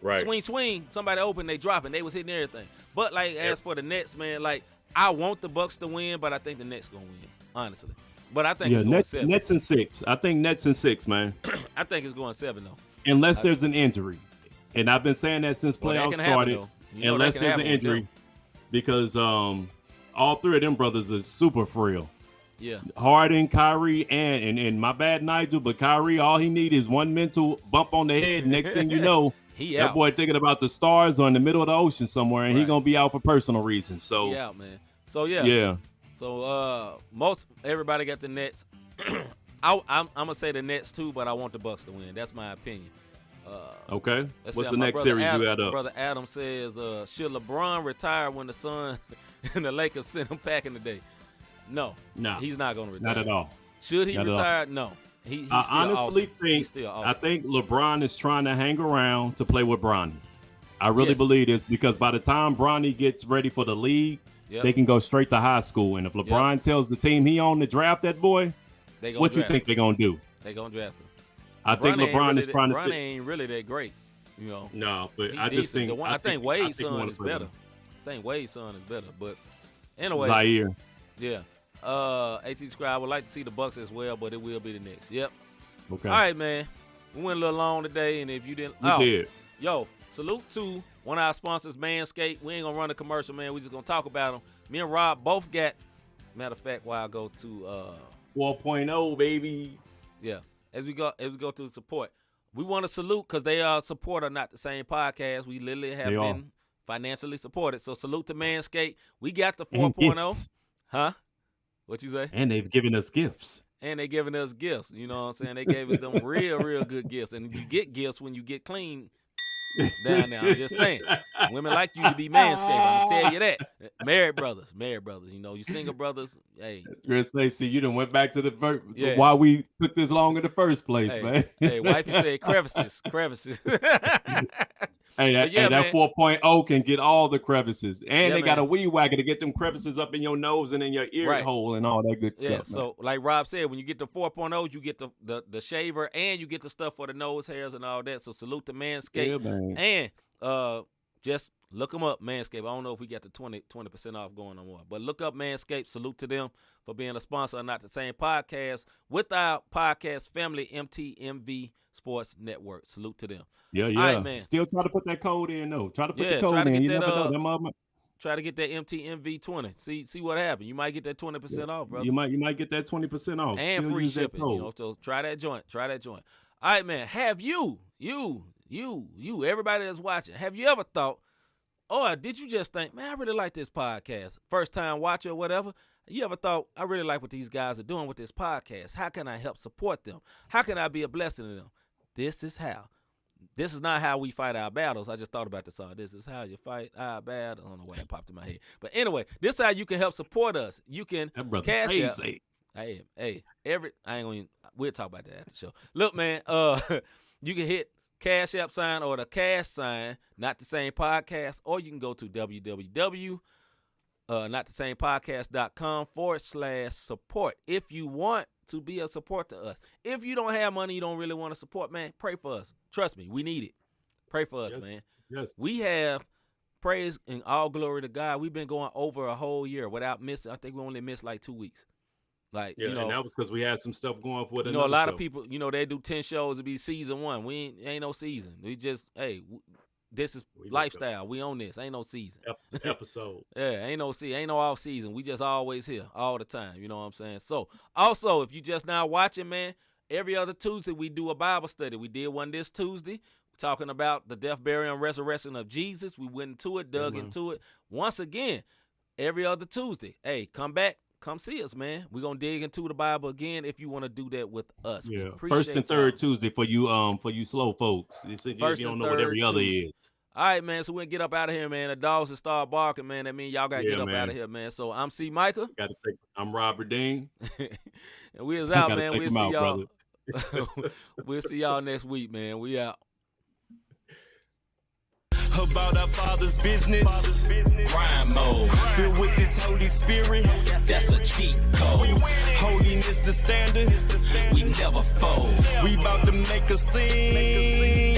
Right. Swing, somebody open, they dropping. They was hitting everything. But, like, as for the Nets, man, like, I want the Bucks to win, but I think the Nets gonna win, honestly. But I think it's going 7. Nets and 6. I think Nets and 6, man. I think it's going 7 though. Unless there's an injury, and I've been saying that since playoffs started. Unless there's an injury, because all 3 of them brothers are super frail. Yeah. Harden, Kyrie, and my bad Nigel, but Kyrie, all he need is one mental bump on the head. Next thing you know. That boy thinking about the stars or in the middle of the ocean somewhere, and he gonna be out for personal reasons. So man. So yeah. So most everybody got the Nets. I'm gonna say the Nets too, but I want the Bucks to win. That's my opinion. Okay. What's the next series you got up? Brother Adam says, should LeBron retire when the Sun and the Lakers send him packing today? No, he's not gonna retire. Not at all. Should he retire? No. I honestly think LeBron is trying to hang around to play with Bronny. I really believe this because by the time Bronny gets ready for the league, they can go straight to high school. And if LeBron tells the team he on to draft that boy, what you think they're going to do? They're going to draft him. I think LeBron is trying to Bronny ain't really that great, you know. No, but I just think I think Wade's son is better. But anyway. Zaire. Yeah. AT Scribe, I would like to see the Bucks as well, but it will be the Knicks. Yep. Okay. All right, man. We went a little long today, and if you didn't, did. Yo, salute to one of our sponsors, Manscaped. We ain't gonna run a commercial, man. We just gonna talk about them. Me and Rob both got. Matter of fact, while I go to 4.0, baby. Yeah. As we go through the support, we want to salute because they support are not the same podcast. We literally have been financially supported. So salute to Manscaped. We got the 4.0. Huh? What you say? And they've given us gifts. And they giving us gifts. You know what I'm saying? They gave us them real good gifts. And you get gifts when you get clean down there. I'm just saying. Women like you to be Manscaped. I'm going to tell you that. Married brothers. You know, you single brothers, hey. Chris, see, you done went back to the first, why we took this long in the first place, man. Hey, wifey said crevices. Hey, that 4.0 can get all the crevices. And they got a weed whacker to get them crevices up in your nose and in your ear hole and all that good stuff. Yeah, so like Rob said, when you get the 4.0, you get the shaver and you get the stuff for the nose hairs and all that. So salute to Manscaped. Yeah, man. And just look them up, Manscaped. I don't know if we got the 20% off going on more. But look up Manscaped. Salute to them for being a sponsor of Not the Same Podcast with our podcast family, MTMV Sports Network. Salute to them. Yeah. All right, man. Still try to put that code in, though. Try to put the code in. You never know. Try to get that MTMV20. See what happens. You might get that 20% off, brother. You might get that 20% off. And Still free shipping. You know, so try that joint. All right, man. Have you, everybody that's watching, have you ever thought, or did you just think, man, I really like this podcast? First time watcher or whatever. You ever thought, I really like what these guys are doing with this podcast. How can I help support them? How can I be a blessing to them? This is how. This is not how we fight our battles. I just thought about this song. This is how you fight our battle. I don't know why that popped in my head. But anyway, this is how you can help support us. You can cash out. I ain't gonna we'll talk about that after the show. Look, man, you can hit Cash App sign or the cash sign, Not the Same Podcast, or you can go to www.notthesamepodcast.com/support if you want to be a support to us. If you don't have money, you don't really want to support, man, pray for us. Trust me, we need it. Pray for us, man. Yes. We have praise and all glory to God. We've been going over a whole year without missing. I think we only missed like 2 weeks. Like, yeah, and that was because we had some stuff going for it. You know, a lot of people, you know, they do 10 shows to be season 1. We ain't no season. We just, this is lifestyle. We on this. Ain't no season. Episode. Yeah, ain't no off season. We just always here all the time. You know what I'm saying? So, also, if you just now watching, man, every other Tuesday we do a Bible study. We did one this Tuesday talking about the death, burial, and resurrection of Jesus. We went into it, dug into it. Once again, every other Tuesday. Hey, come back. Come see us, man. We're going to dig into the Bible again if you want to do that with us. Yeah, first and third Tuesday for you slow folks. You don't know what every other is. All right, man, so we'll get up out of here, man. The dogs will start barking, man. That means y'all got to get up out of here, man. So I'm C-Micah. I'm Robert Dean. And we is out, man. We'll see y'all. We'll see y'all next week, man. We out. About our Father's business. Rhyme mode. Filled with this Holy Spirit. That's a cheat code. Holiness the standard. We never fold. We about to make a scene.